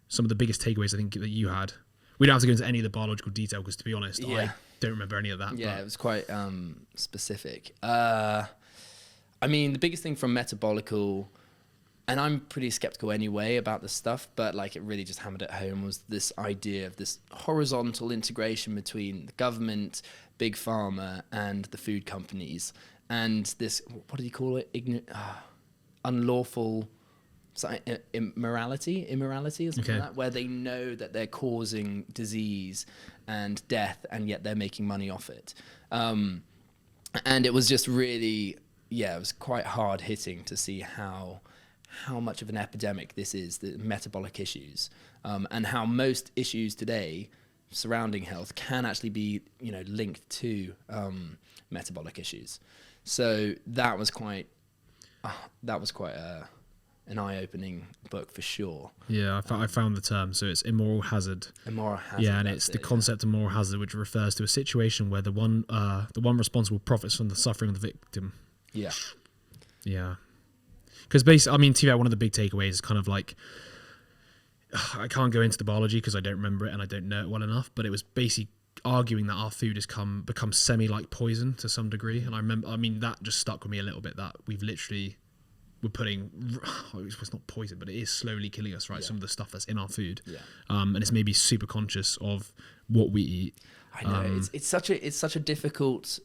some of the biggest takeaways I think that you had? We don't have to go into any of the biological detail because, to be honest, I don't remember any of that. Yeah, it was quite specific. I mean, the biggest thing from metabolical, and I'm pretty skeptical anyway about this stuff, but like it really just hammered at home, was this idea of this horizontal integration between the government, big pharma, and the food companies, and this, what do you call it? Unlawful immorality or something like that, where they know that they're causing disease and death, and yet they're making money off it. And it was just really, it was quite hard hitting to see how much of an epidemic this is, the metabolic issues, and how most issues today surrounding health can actually be, linked to metabolic issues. So that was quite an eye-opening book for sure. Yeah, I found the term. So it's immoral hazard. Immoral hazard. Yeah, and it's the concept of moral hazard, which refers to a situation where the one responsible profits from the suffering of the victim. Yeah. Yeah. Because basically, I mean, to one of the big takeaways is kind of like, I can't go into the biology because I don't remember it and I don't know it well enough, but it was basically arguing that our food has become semi-like poison to some degree. And I mean, that just stuck with me a little bit, that we're putting, it's not poison, but it is slowly killing us, right? Yeah. Some of the stuff that's in our food. Yeah. And it's maybe super conscious of what we eat. I know, it's such a difficult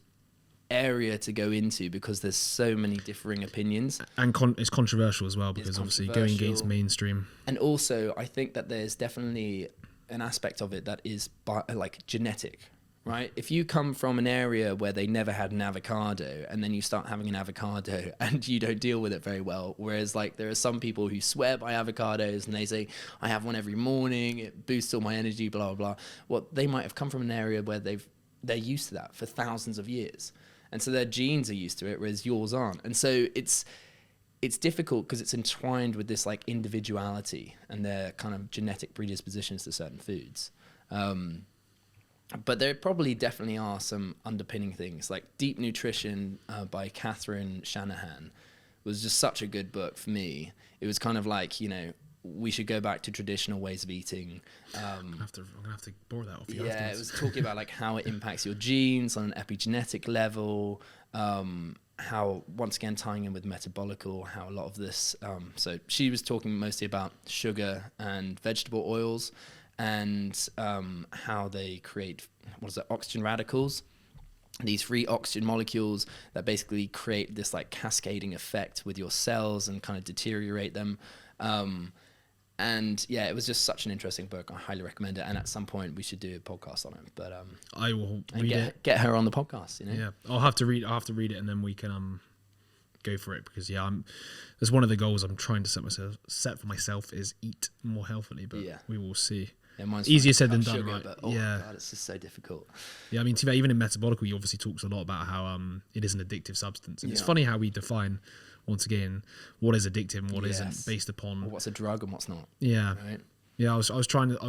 area to go into because there's so many differing opinions. And it's controversial as well, because obviously going against mainstream. And also, I think that there's definitely an aspect of it that is like genetic, right? If you come from an area where they never had an avocado and then you start having an avocado and you don't deal with it very well, whereas like there are some people who swear by avocados and they say, I have one every morning, it boosts all my energy, blah, blah, blah. Well, they might have come from an area where they're used to that for thousands of years. And so their genes are used to it, whereas yours aren't. And so it's difficult because it's entwined with this like individuality and their kind of genetic predispositions to certain foods. But there probably definitely are some underpinning things, like Deep Nutrition by Catherine Shanahan was just such a good book for me. It was kind of like, we should go back to traditional ways of eating. I'm gonna have to bore that off you. Yeah, afterwards. It was talking about like how it impacts your genes on an epigenetic level, how, once again, tying in with metabolical, how a lot of this, so she was talking mostly about sugar and vegetable oils, and how they create, oxygen radicals, these free oxygen molecules that basically create this like cascading effect with your cells and kind of deteriorate them. And yeah, it was just such an interesting book. I highly recommend it. And at some point we should do a podcast on it. But I will read it. Get her on the podcast. You know? Yeah, I'll have to read it, and then we can go for it, because that's one of the goals I'm trying to set for myself is eat more healthily. But we will see. Yeah, mine's easier said than done, sugar, right? But, God, it's just so difficult. Yeah, I mean, to be fair, even in Metabolical, he obviously talks a lot about how it is an addictive substance. And it's funny how we define, once again, what is addictive and what isn't, based upon what's a drug and what's not. Yeah, right. Yeah, I was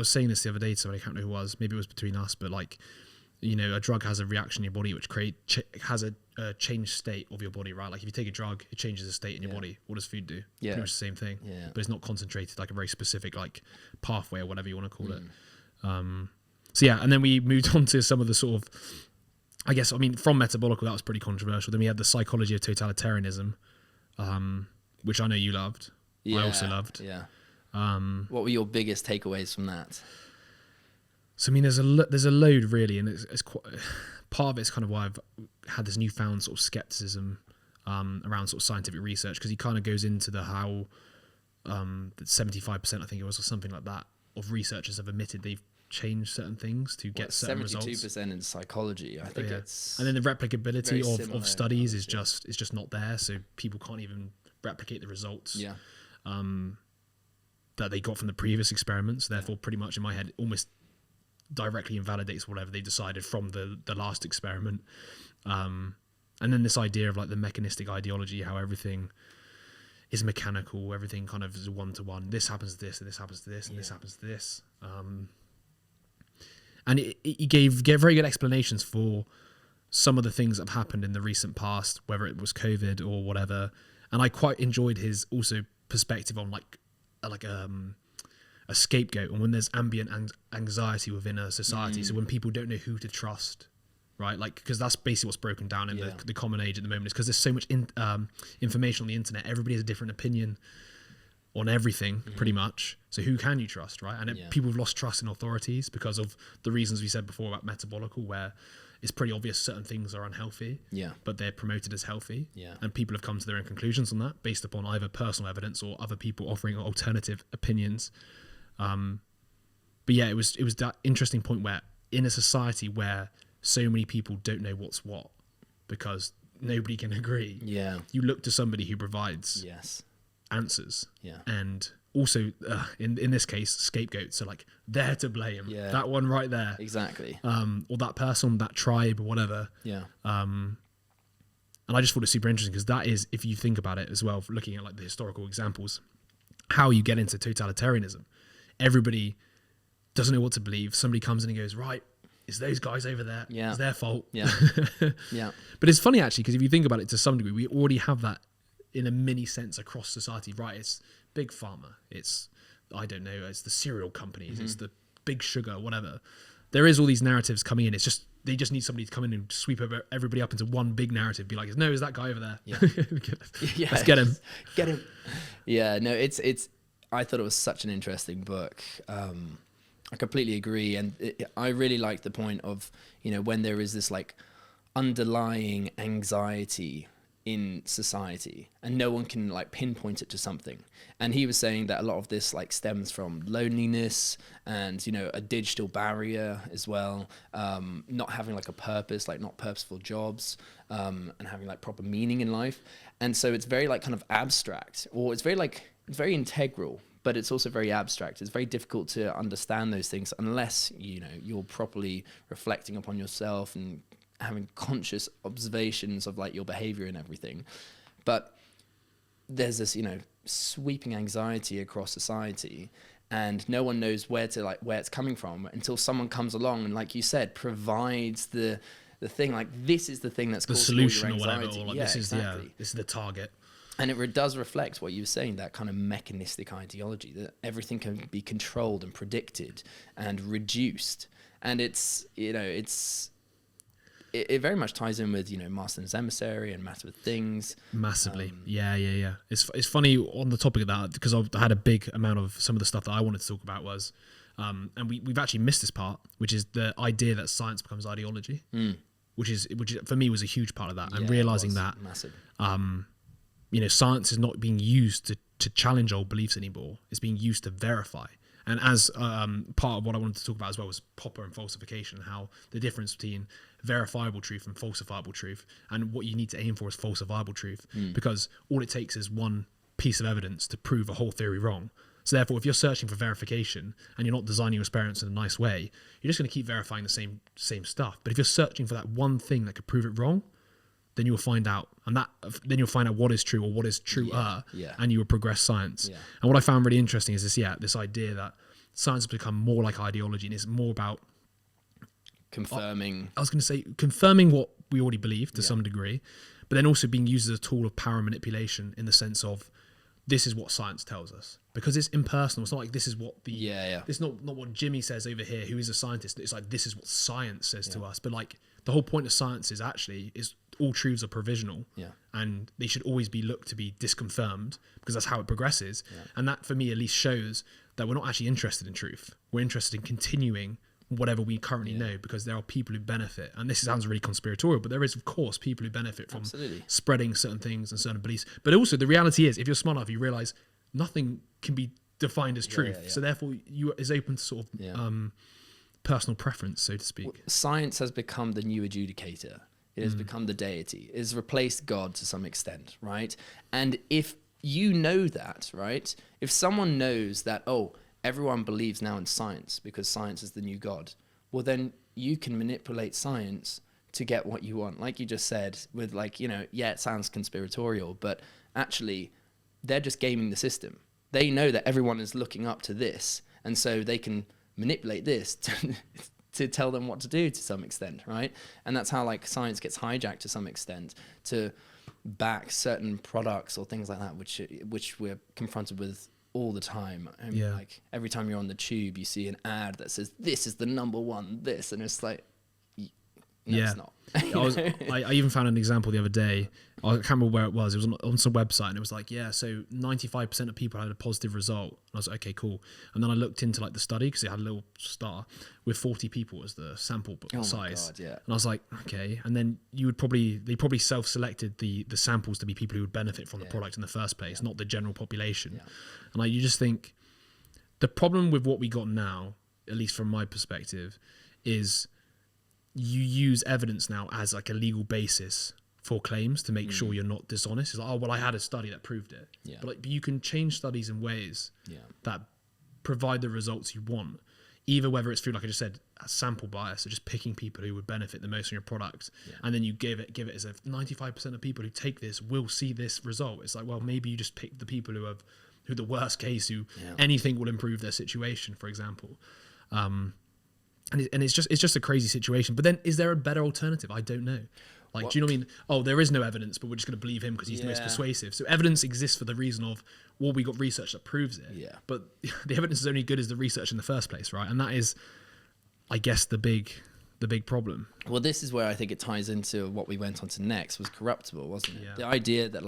saying this the other day to somebody, I can't know who it was. Maybe it was between us, but like, you know, a drug has a reaction in your body which has a changed state of your body, right? Like if you take a drug, it changes the state in your body. What does food do? Yeah, pretty much the same thing. Yeah, but it's not concentrated, like a very specific like pathway or whatever you want to call it. So yeah, and then we moved on to some of the sort of, I guess, I mean, from Metabolical, that was pretty controversial. Then we had the psychology of totalitarianism, which I know you loved. Yeah, I also loved. Yeah. What were your biggest takeaways from that? So I mean, there's a load really, and it's quite, part of it's kind of why I've had this newfound sort of skepticism around sort of scientific research, because he kind of goes into the how that 75%, I think it was, or something like that, of researchers have admitted they've changed certain things to get certain results. 72% in psychology, I think it's. And then the replicability of studies is just not there, so people can't even replicate the results. Yeah. That they got from the previous experiments. Therefore, pretty much in my head, almost directly invalidates whatever they decided from the last experiment. And then this idea of like the mechanistic ideology, how everything is mechanical, everything kind of is a one-to-one. This happens to this, and this happens to this, and this happens to this. And he gave very good explanations for some of the things that have happened in the recent past, whether it was COVID or whatever. And I quite enjoyed his also perspective on like a scapegoat, and when there's ambient anxiety within a society. So when people don't know who to trust, right? Like, because that's basically what's broken down in the common age at the moment, is because there's so much information on the internet. Everybody has a different opinion on everything, pretty much. So who can you trust, right? And people have lost trust in authorities because of the reasons we said before about Metabolical, where it's pretty obvious certain things are unhealthy, but they're promoted as healthy. And people have come to their own conclusions on that based upon either personal evidence or other people offering alternative opinions. But yeah, it was that interesting point where in a society where so many people don't know what's what because nobody can agree, you look to somebody who provides answers, and also in this case scapegoats, so like they're to blame, that one right there, exactly, or that person, that tribe, or whatever. And I just thought it was super interesting, because that is, if you think about it as well, looking at like the historical examples, how you get into totalitarianism. Everybody doesn't know what to believe. Somebody comes in and goes, right, it's those guys over there, it's their fault. But it's funny actually, because if you think about it to some degree, we already have that in a mini sense across society, right? It's big pharma, it's, I don't know, it's the cereal companies, it's the big sugar, whatever. There is all these narratives coming in. It's just, they just need somebody to come in and sweep everybody up into one big narrative, be like, no, is that guy over there? Let's get him. Get him. Yeah, no, it's, I thought it was such an interesting book. I completely agree. And I really like the point of, you know, when there is this like underlying anxiety in society and no one can like pinpoint it to something. And he was saying that a lot of this like stems from loneliness and, you know, a digital barrier as well, not having like a purpose, like not purposeful jobs, and having like proper meaning in life. And so it's very like kind of abstract, or it's very integral, but it's also very abstract. It's very difficult to understand those things unless, you know, you're properly reflecting upon yourself and having conscious observations of like your behavior and everything. But there's this, you know, sweeping anxiety across society, and no one knows where it's coming from until someone comes along and, like you said, provides the thing, like, this is the thing that's the solution or whatever, or like, this is the target. And it does reflect what you were saying, that kind of mechanistic ideology, that everything can be controlled and predicted and reduced. And it's, you know, it very much ties in with, you know, Master and Emissary and Matter with Things. Massively. Yeah. It's funny on the topic of that, because I had a big amount of some of the stuff that I wanted to talk about was, and we've actually missed this part, which is the idea that science becomes ideology. which for me was a huge part of that. And Yeah, realizing it was that, massive. Science is not being used to challenge old beliefs anymore. It's being used to verify. And as part of what I wanted to talk about as well was popper and falsification, how the difference between verifiable truth and falsifiable truth, and what you need to aim for is falsifiable truth, because all it takes is one piece of evidence to prove a whole theory wrong. So therefore, if you're searching for verification and you're not designing your experiments in a nice way, you're just going to keep verifying the same stuff. But if you're searching for that one thing that could prove it wrong, then you'll find out, then you'll find out what is true or what is truer, and you will progress science. Yeah. And what I found really interesting is this idea that science has become more like ideology, and it's more about confirming. I was going to say confirming what we already believe to some degree, but then also being used as a tool of power manipulation in the sense of this is what science tells us, because it's impersonal. It's not like this is what this is not what Jimmy says over here, who is a scientist. It's like this is what science says to us. But like the whole point of science is all truths are provisional, and they should always be looked to be disconfirmed, because that's how it progresses. And that for me at least shows that we're not actually interested in truth. We're interested in continuing whatever we currently know, because there are people who benefit. And this sounds really conspiratorial, but there is of course people who benefit from spreading certain things and certain beliefs. But also the reality is, if you're smart enough, you realize nothing can be defined as truth. So therefore you is open to sort of personal preference, so to speak. Well, science has become the new adjudicator. It has become the deity. It has replaced God to some extent, right? And if you know that, right? If someone knows that, everyone believes now in science because science is the new God, well, then you can manipulate science to get what you want. Like you just said, with it sounds conspiratorial, but actually they're just gaming the system. They know that everyone is looking up to this, and so they can manipulate this to tell them what to do to some extent, right? And that's how science gets hijacked to some extent to back certain products or things like that, which we're confronted with all the time. Like every time you're on the tube, you see an ad that says this is the number one this, and it's like, no, it's not. I even found an example the other day. I can't remember where it was. It was on some website, and it was like, so 95% of people had a positive result. And I was like, okay, cool. And then I looked into the study, because it had a little star with 40 people as the sample size. God, yeah. And I was like, okay. And then they probably self-selected the samples to be people who would benefit from the product in the first place, not the general population. And you just think the problem with what we got now, at least from my perspective, is you use evidence now as a legal basis for claims to make sure you're not dishonest. It's like, I had a study that proved it. But you can change studies in ways that provide the results you want, either whether it's through, like I just said, a sample bias, or just picking people who would benefit the most from your product, and then you give it as if 95% of people who take this will see this result. It's like, well, maybe you just pick the people who the worst case, who anything will improve their situation, for example. And it's just a crazy situation. But then, is there a better alternative? I don't know. Do you know what I mean? Oh, there is no evidence, but we're just going to believe him because he's the most persuasive. So evidence exists for the reason of, we got research that proves it. Yeah. But the evidence is only good as the research in the first place, right? And that is, I guess, the big problem. Well, this is where I think it ties into what we went on to next, was corruptible, wasn't it? Yeah. The idea that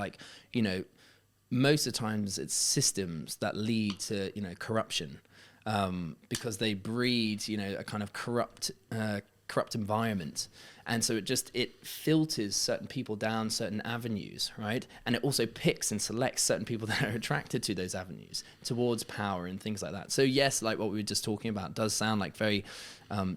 most of the times it's systems that lead to, corruption. Because they breed, a kind of corrupt environment. And so it filters certain people down certain avenues, right? And it also picks and selects certain people that are attracted to those avenues towards power and things like that. So yes, like what we were just talking about does sound like very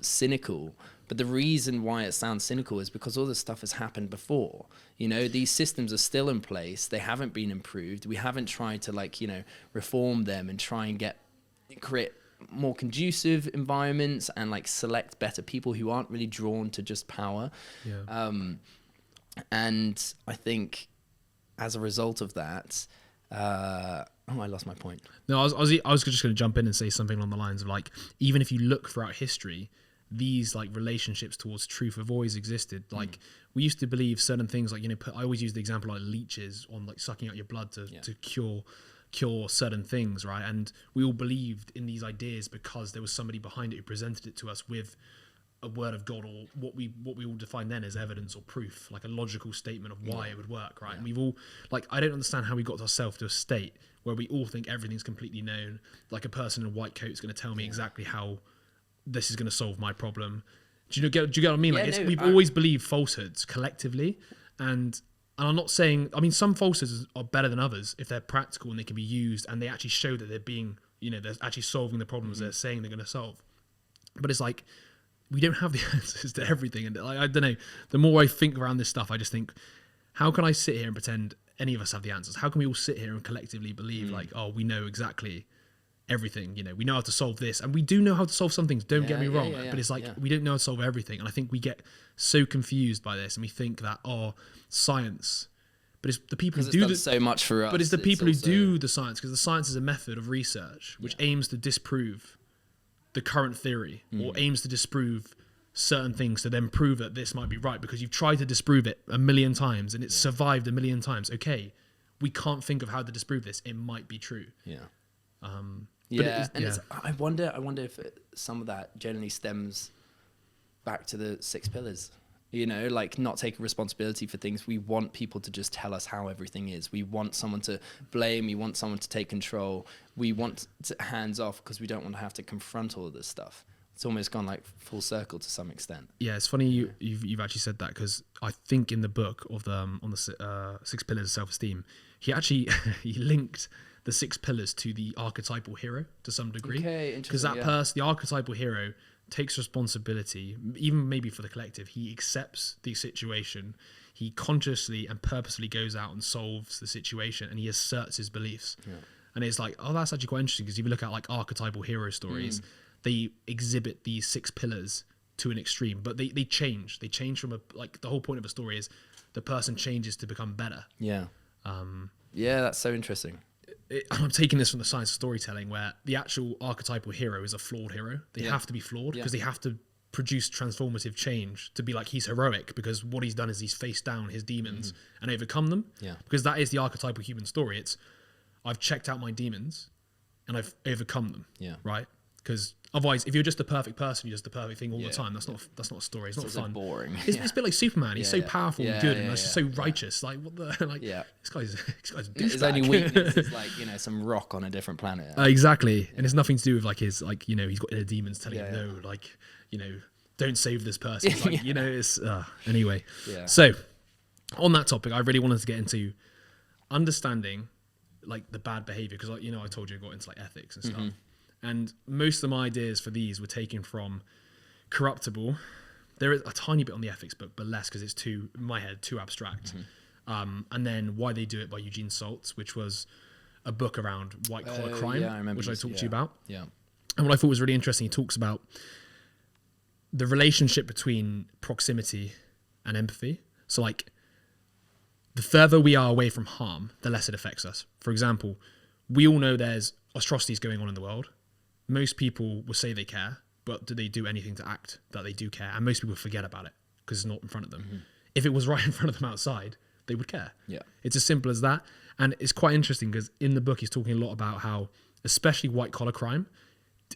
cynical, but the reason why it sounds cynical is because all this stuff has happened before. These systems are still in place. They haven't been improved. We haven't tried to reform them and try and create more conducive environments and select better people who aren't really drawn to just power. And I think as a result of that, I lost my point. No, I was just going to jump in and say something along the lines of even if you look throughout history, these relationships towards truth have always existed. We used to believe certain things, I always use the example leeches on sucking out your blood to cure certain things, right? And we all believed in these ideas because there was somebody behind it who presented it to us with a word of God, or what we all define then as evidence or proof, a logical statement of why it would work, right? And we've all I don't understand how we got ourselves to a state where we all think everything's completely known, a person in a white coat is going to tell me exactly how this is going to solve my problem. Do you get what I mean? Yeah, Like, no, we've always believed falsehoods collectively, and I'm not saying. I mean, some falsehoods are better than others if they're practical and they can be used, and they actually show that they're being, they're actually solving the problems they're saying they're going to solve. But it's like we don't have the answers to everything, and I don't know. The more I think around this stuff, I just think, how can I sit here and pretend any of us have the answers? How can we all sit here and collectively believe like, oh, we know exactly everything, we know how to solve this, and we do know how to solve some things, don't get me wrong, but it's like we don't know how to solve everything, and I think we get so confused by this, and we think that science, but it's the people who do so much for us, but it's the people who do the science, because the science is a method of research which aims to disprove the current theory or aims to disprove certain things to then prove that this might be right, because you've tried to disprove it a million times and it's survived a million times. Okay, we can't think of how to disprove this, it might be true. I wonder if some of that generally stems back to the 6 pillars. Like not taking responsibility for things. We want people to just tell us how everything is. We want someone to blame. We want someone to take control. We want to hands off because we don't want to have to confront all of this stuff. It's almost gone like full circle to some extent. Yeah, it's funny you've actually said that, because I think in the book of on the 6 pillars of self-esteem, he actually he linked the 6 pillars to the archetypal hero to some degree. Okay, because the archetypal hero takes responsibility, even maybe for the collective. He accepts the situation. He consciously and purposely goes out and solves the situation, and he asserts his beliefs. And it's like, oh, that's actually quite interesting, because if you look at like archetypal hero stories, they exhibit these 6 pillars to an extreme, but they change. They change from the whole point of a story is the person changes to become better. That's so interesting. I'm taking this from the science of storytelling, where the actual archetypal hero is a flawed hero. They have to be flawed because they have to produce transformative change to be like, he's heroic because what he's done is he's faced down his demons and overcome them. Because that is the archetypal human story. It's, I've checked out my demons and I've overcome them. Right? Because otherwise, if you're just a perfect person, you're just the perfect thing all the time. That's not a story. It's not fun. Boring. It's a bit like Superman. He's so powerful and good, and he's so righteous. Like what the this guy's douchebag. His only weakness is like some rock on a different planet. Exactly, and it's nothing to do with like his he's got inner demons telling him no, don't save this person. Like, it's anyway. So on that topic, I really wanted to get into understanding like the bad behavior, because I told you I got into like ethics and stuff. And most of my ideas for these were taken from Corruptible. There is a tiny bit on the ethics book, but less, because it's in my head, too abstract. And then Why They Do It by Eugene Saltz, which was a book around white collar crime, which I talked to you about. And what I thought was really interesting, he talks about the relationship between proximity and empathy. So like, the further we are away from harm, the less it affects us. For example, we all know there's atrocities going on in the world. Most people will say they care, but do they do anything to act that they do care? And most people forget about it because it's not in front of them. If it was right in front of them outside, they would care. It's as simple as that. And it's quite interesting because in the book, he's talking a lot about how, especially white collar crime,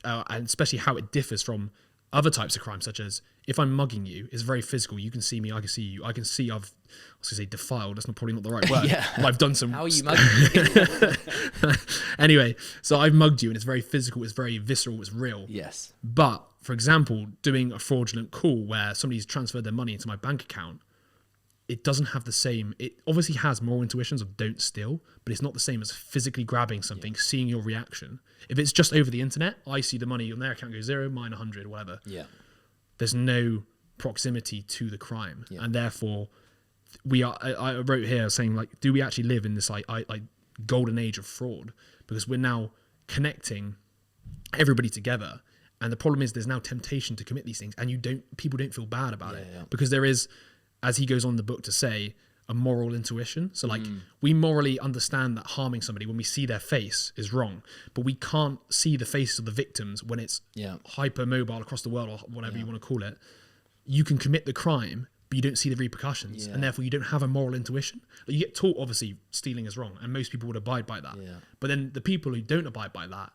and especially how it differs from other types of crime, such as if I'm mugging you, it's very physical. You can see me, I can see you. I can see I was going to say defiled. That's probably not the right word. But I've done some... How are you mugging me? Anyway, so I've mugged you and it's very physical, it's very visceral, it's real. But, for example, doing a fraudulent call where somebody's transferred their money into my bank account, it doesn't have the same... It obviously has moral intuitions of don't steal, but it's not the same as physically grabbing something, seeing your reaction. If it's just over the internet, I see the money on their account go 0, mine 100, whatever. There's no proximity to the crime. And therefore, I wrote here saying, like, do we actually live in this like golden age of fraud? Because we're now connecting everybody together. And the problem is there's now temptation to commit these things, and people don't feel bad about it. Because there is, as he goes on in the book to say, a moral intuition. So like we morally understand that harming somebody when we see their face is wrong, but we can't see the faces of the victims when it's hypermobile across the world or whatever you want to call it. You can commit the crime, but you don't see the repercussions, and therefore you don't have a moral intuition. You get taught, obviously, stealing is wrong, and most people would abide by that. But then the people who don't abide by that,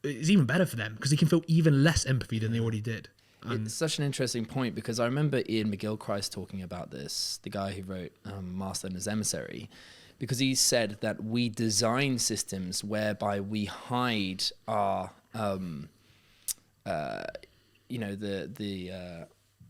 it's even better for them because they can feel even less empathy than they already did. It's such an interesting point, because I remember Ian McGilchrist talking about this, the guy who wrote Master and His Emissary, because he said that we design systems whereby we hide our,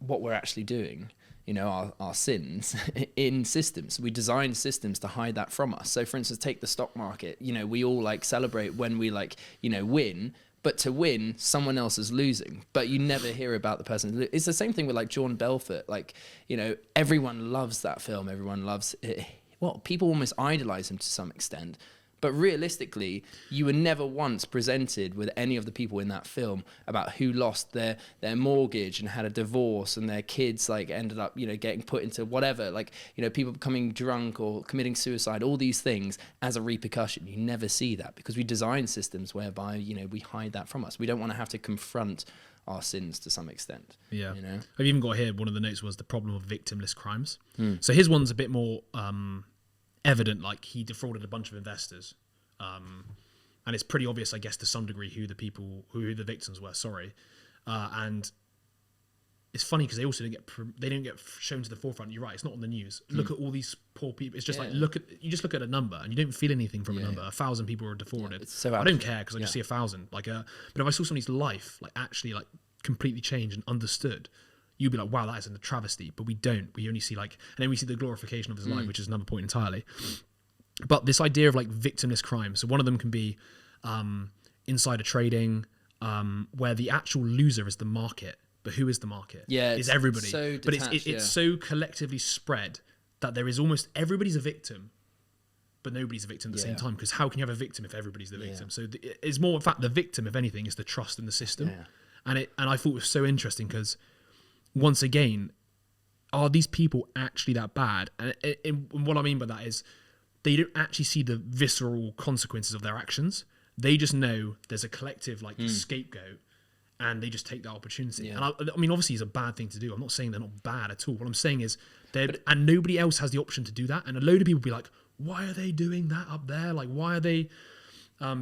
what we're actually doing, you know, our sins in systems. We design systems to hide that from us. So for instance, take the stock market. You know, we all like celebrate when we like, you know, win, but to win, someone else is losing, but you never hear about the person. It's the same thing with like John Belfort. Like, you know, everyone loves that film. Everyone loves it. Well, people almost idolize him to some extent. But realistically, you were never once presented with any of the people in that film about who lost their mortgage and had a divorce and their kids like ended up, you know, getting put into whatever, like, you know, people becoming drunk or committing suicide, all these things as a repercussion. You never see that because we design systems whereby, you know, we hide that from us. We don't want to have to confront our sins to some extent. Yeah. You know? I've even got here, one of the notes was the problem of victimless crimes. So his one's a bit more evident, like he defrauded a bunch of investors, and it's pretty obvious, I guess, to some degree who the victims were. And it's funny because they also don't get shown to the forefront. You're right, it's not on the news. Look at all these poor people. It's just like you just look at a number and you don't feel anything from a number. 1,000 people are defrauded. It's so I don't care because I just see 1,000. But if I saw somebody's life like actually like completely changed and understood, you'd be like, wow, that is a travesty. But we don't. We only see like, and then we see the glorification of his life, which is another point entirely. But this idea of like victimless crime. So one of them can be insider trading, where the actual loser is the market. But who is the market? Yeah, it's everybody. So but it's so collectively spread that there is almost everybody's a victim, but nobody's a victim at the same time. Because how can you have a victim if everybody's the victim? So it's more, in fact, the victim, if anything, is the trust in the system. And I thought it was so interesting because, once again, are these people actually that bad? And what I mean by that is they don't actually see the visceral consequences of their actions. They just know there's a collective like scapegoat, and they just take that opportunity. And I mean, obviously, it's a bad thing to do. I'm not saying they're not bad at all. What I'm saying is and nobody else has the option to do that. And a load of people be like, why are they doing that up there? Like, why are they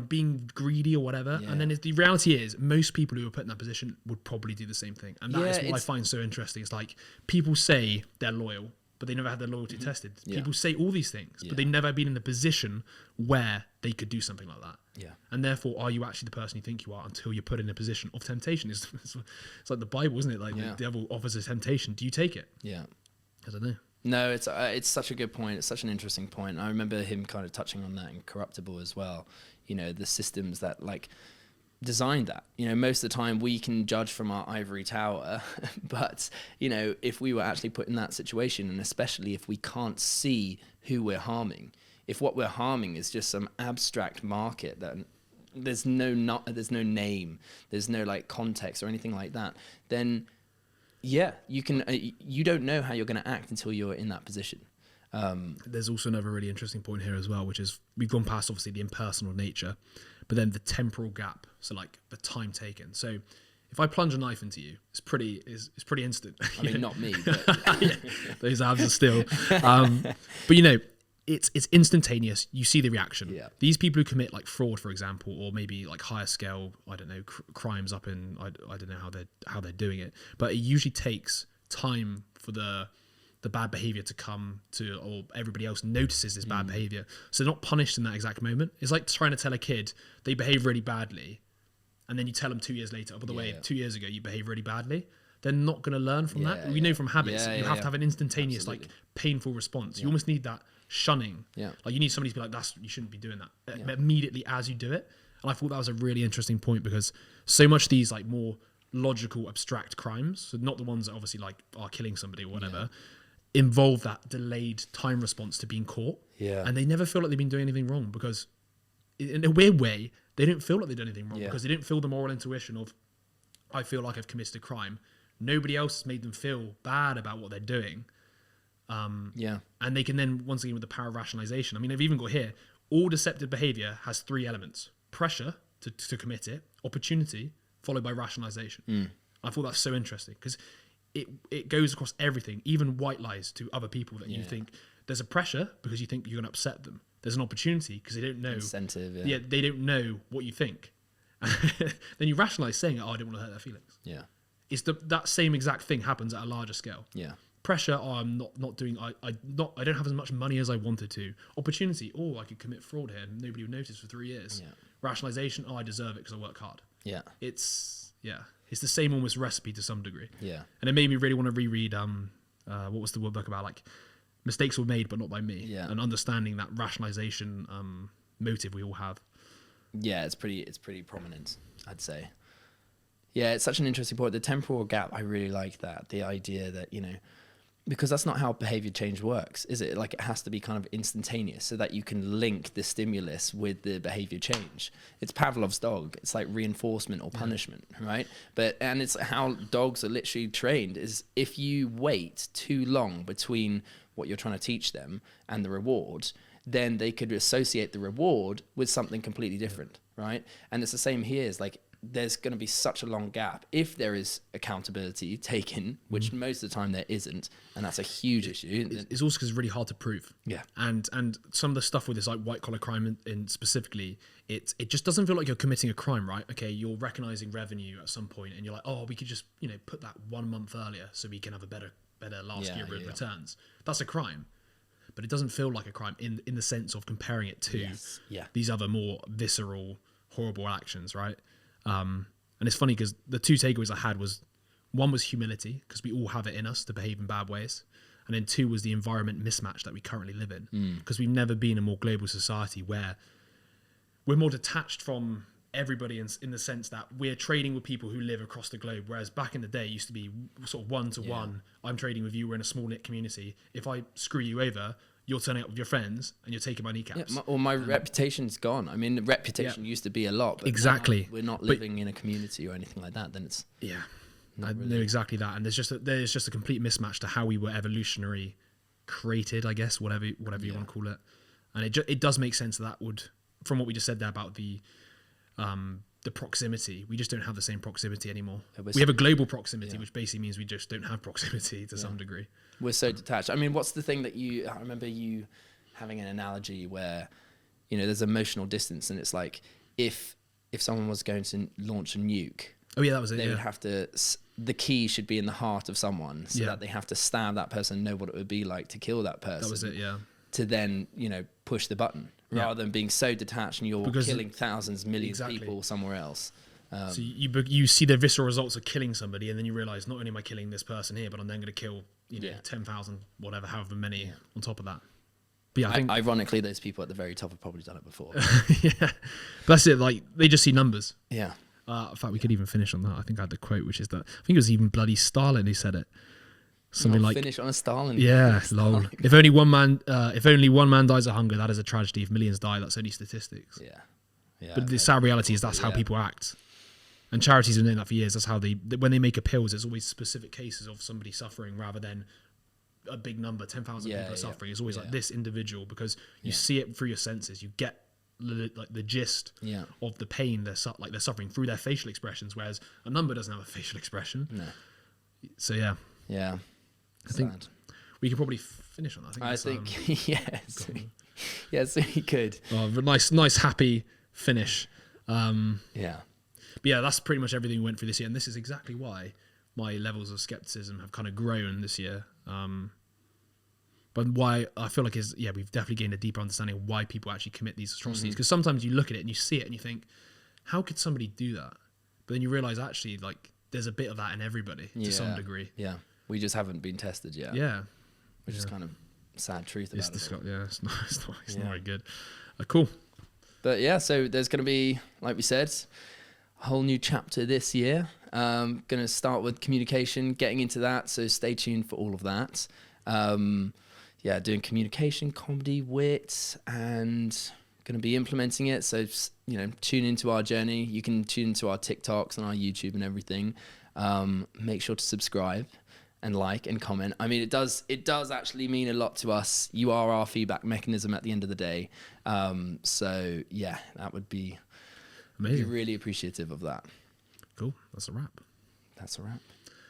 being greedy or whatever? And then the reality is most people who are put in that position would probably do the same thing. And that is what I find so interesting. It's like people say they're loyal, but they never had their loyalty tested. People say all these things, but they've never been in the position where they could do something like that. And therefore, are you actually the person you think you are until you're put in a position of temptation? It's like the Bible, isn't it? Like the devil offers a temptation. Do you take it? I don't know. No, it's such a good point. It's such an interesting point. I remember him kind of touching on that in Corruptible as well. You know, the systems that like designed that. You know, most of the time we can judge from our ivory tower, but you know, if we were actually put in that situation, and especially if we can't see who we're harming, if what we're harming is just some abstract market that there's no name, there's no like context or anything like that, then you can you don't know how you're going to act until you're in that position. There's also another really interesting point here as well, which is we've gone past obviously the impersonal nature, but then the temporal gap. So like the time taken. So if I plunge a knife into you, it's pretty instant. I mean, not me, but those abs are still. But you know, it's instantaneous. You see the reaction. These people who commit like fraud, for example, or maybe like higher scale, I don't know, crimes up in I don't know how they're doing it, but it usually takes time for the bad behavior to come to, or everybody else notices this bad behavior. So they're not punished in that exact moment. It's like trying to tell a kid they behave really badly, and then you tell them 2 years later, oh, by the way, 2 years ago you behaved really badly. They're not going to learn from that. We know from habits, you have to have an instantaneous, like painful response. You almost need that shunning. Like you need somebody to be like, you shouldn't be doing that immediately as you do it. And I thought that was a really interesting point because so much these like more logical, abstract crimes, so not the ones that obviously like are killing somebody or whatever, involve that delayed time response to being caught. And they never feel like they've been doing anything wrong because in a weird way, they don't feel like they've done anything wrong because they don't feel the moral intuition of, I feel like I've committed a crime. Nobody else has made them feel bad about what they're doing. And they can then, once again, with the power of rationalization, I mean, I've even got here, all deceptive behavior has 3 elements: pressure to commit it, opportunity, followed by rationalization. I thought that's so interesting because it goes across everything, even white lies to other people that you think there's a pressure because you think you're going to upset them. There's an opportunity because they don't know. Incentive, they don't know what you think. Then you rationalize saying, I don't want to hurt their feelings. It's that same exact thing happens at a larger scale. Pressure, I'm not doing. I don't have as much money as I wanted to. Opportunity, I could commit fraud here and nobody would notice for 3 years. Rationalization, I deserve it because I work hard. It's It's the same almost recipe to some degree. Yeah. And it made me really want to reread, what was the book about? Like, mistakes were made, but not by me. Yeah. And understanding that rationalization motive we all have. Yeah, it's pretty prominent, I'd say. Yeah, it's such an interesting point. The temporal gap, I really like that. The idea that, because that's not how behavior change works, is it? Like, it has to be kind of instantaneous so that you can link the stimulus with the behavior change. It's Pavlov's dog. It's like reinforcement or punishment, right? And it's how dogs are literally trained, is if you wait too long between what you're trying to teach them and the reward, then they could associate the reward with something completely different, right? And it's the same here. It's like, there's going to be such a long gap if there is accountability taken, which most of the time there isn't, and that's a huge issue. It's also because it's really hard to prove. Yeah. And some of the stuff with this, like, white collar crime in specifically, it just doesn't feel like you're committing a crime, right? Okay, you're recognizing revenue at some point, and you're like, oh, we could just put that 1 month earlier so we can have a better last year with returns. That's a crime. But it doesn't feel like a crime in the sense of comparing it to these other more visceral, horrible actions, right? And it's funny because the two takeaways I had was, one was humility, because we all have it in us to behave in bad ways. And then two was the environment mismatch that we currently live in, because we've never been a more global society where we're more detached from everybody in the sense that we're trading with people who live across the globe. Whereas back in the day, it used to be sort of 1-to-1. I'm trading with you. We're in a small knit community. If I screw you over, you're turning up with your friends and you're taking my kneecaps. Yeah, my reputation's gone. I mean, the reputation used to be a lot. But exactly. We're not living in a community or anything like that. Then it's I know exactly that. And there's just a complete mismatch to how we were evolutionary created, I guess, whatever you want to call it. And it does make sense that would, from what we just said there about the proximity, we just don't have the same proximity anymore. We have a global proximity, which basically means we just don't have proximity to some degree. We're so detached. I mean, what's the thing that I remember you having an analogy where, there's emotional distance, and it's like, if someone was going to launch a nuke, that was it. They would have to, the key should be in the heart of someone, so that they have to stab that person, know what it would be like to kill that person. That was it, yeah. To then, push the button, rather than being so detached and you're killing thousands, millions of people somewhere else. So you see the visceral results of killing somebody, and then you realize, not only am I killing this person here, but I'm then going to kill 10,000, whatever, however many on top of that. But I think, ironically, those people at the very top have probably done it before. But that's it. Like, they just see numbers. Yeah. In fact, we could even finish on that. I think I had the quote, which is that, I think it was even bloody Stalin who said it. Something like, finish on a Stalin. Yeah, lol. If only one man dies of hunger, that is a tragedy. If millions die, that's only statistics. Yeah. But the sad reality is that's how people act. And charities have known that for years. That's how when they make appeals, it's always specific cases of somebody suffering rather than a big number, 10,000 people are suffering. It's always like this individual, because you see it through your senses. You get the gist of the pain they're suffering through their facial expressions, whereas a number doesn't have a facial expression. No. So yeah. I think we could probably finish on that. I think yes. Yes, we could. Nice, happy finish. Yeah. But yeah, that's pretty much everything we went through this year, and this is exactly why my levels of skepticism have kind of grown this year. But why I feel like we've definitely gained a deeper understanding of why people actually commit these atrocities. Because sometimes you look at it and you see it and you think, how could somebody do that? But then you realize actually, like, there's a bit of that in everybody to some degree. Yeah. We just haven't been tested yet. Yeah. Which is kind of sad truth about it. Yeah, it's not very good. Cool. But yeah, so there's going to be, like we said, a whole new chapter this year. Going to start with communication, getting into that. So stay tuned for all of that. Doing communication, comedy, wit, and going to be implementing it. So, tune into our journey. You can tune into our TikToks and our YouTube and everything. Make sure to subscribe and like and comment. I mean, it does actually mean a lot to us. You are our feedback mechanism at the end of the day. So yeah, that would be amazing. Be really appreciative of that. Cool. That's a wrap. That's a wrap.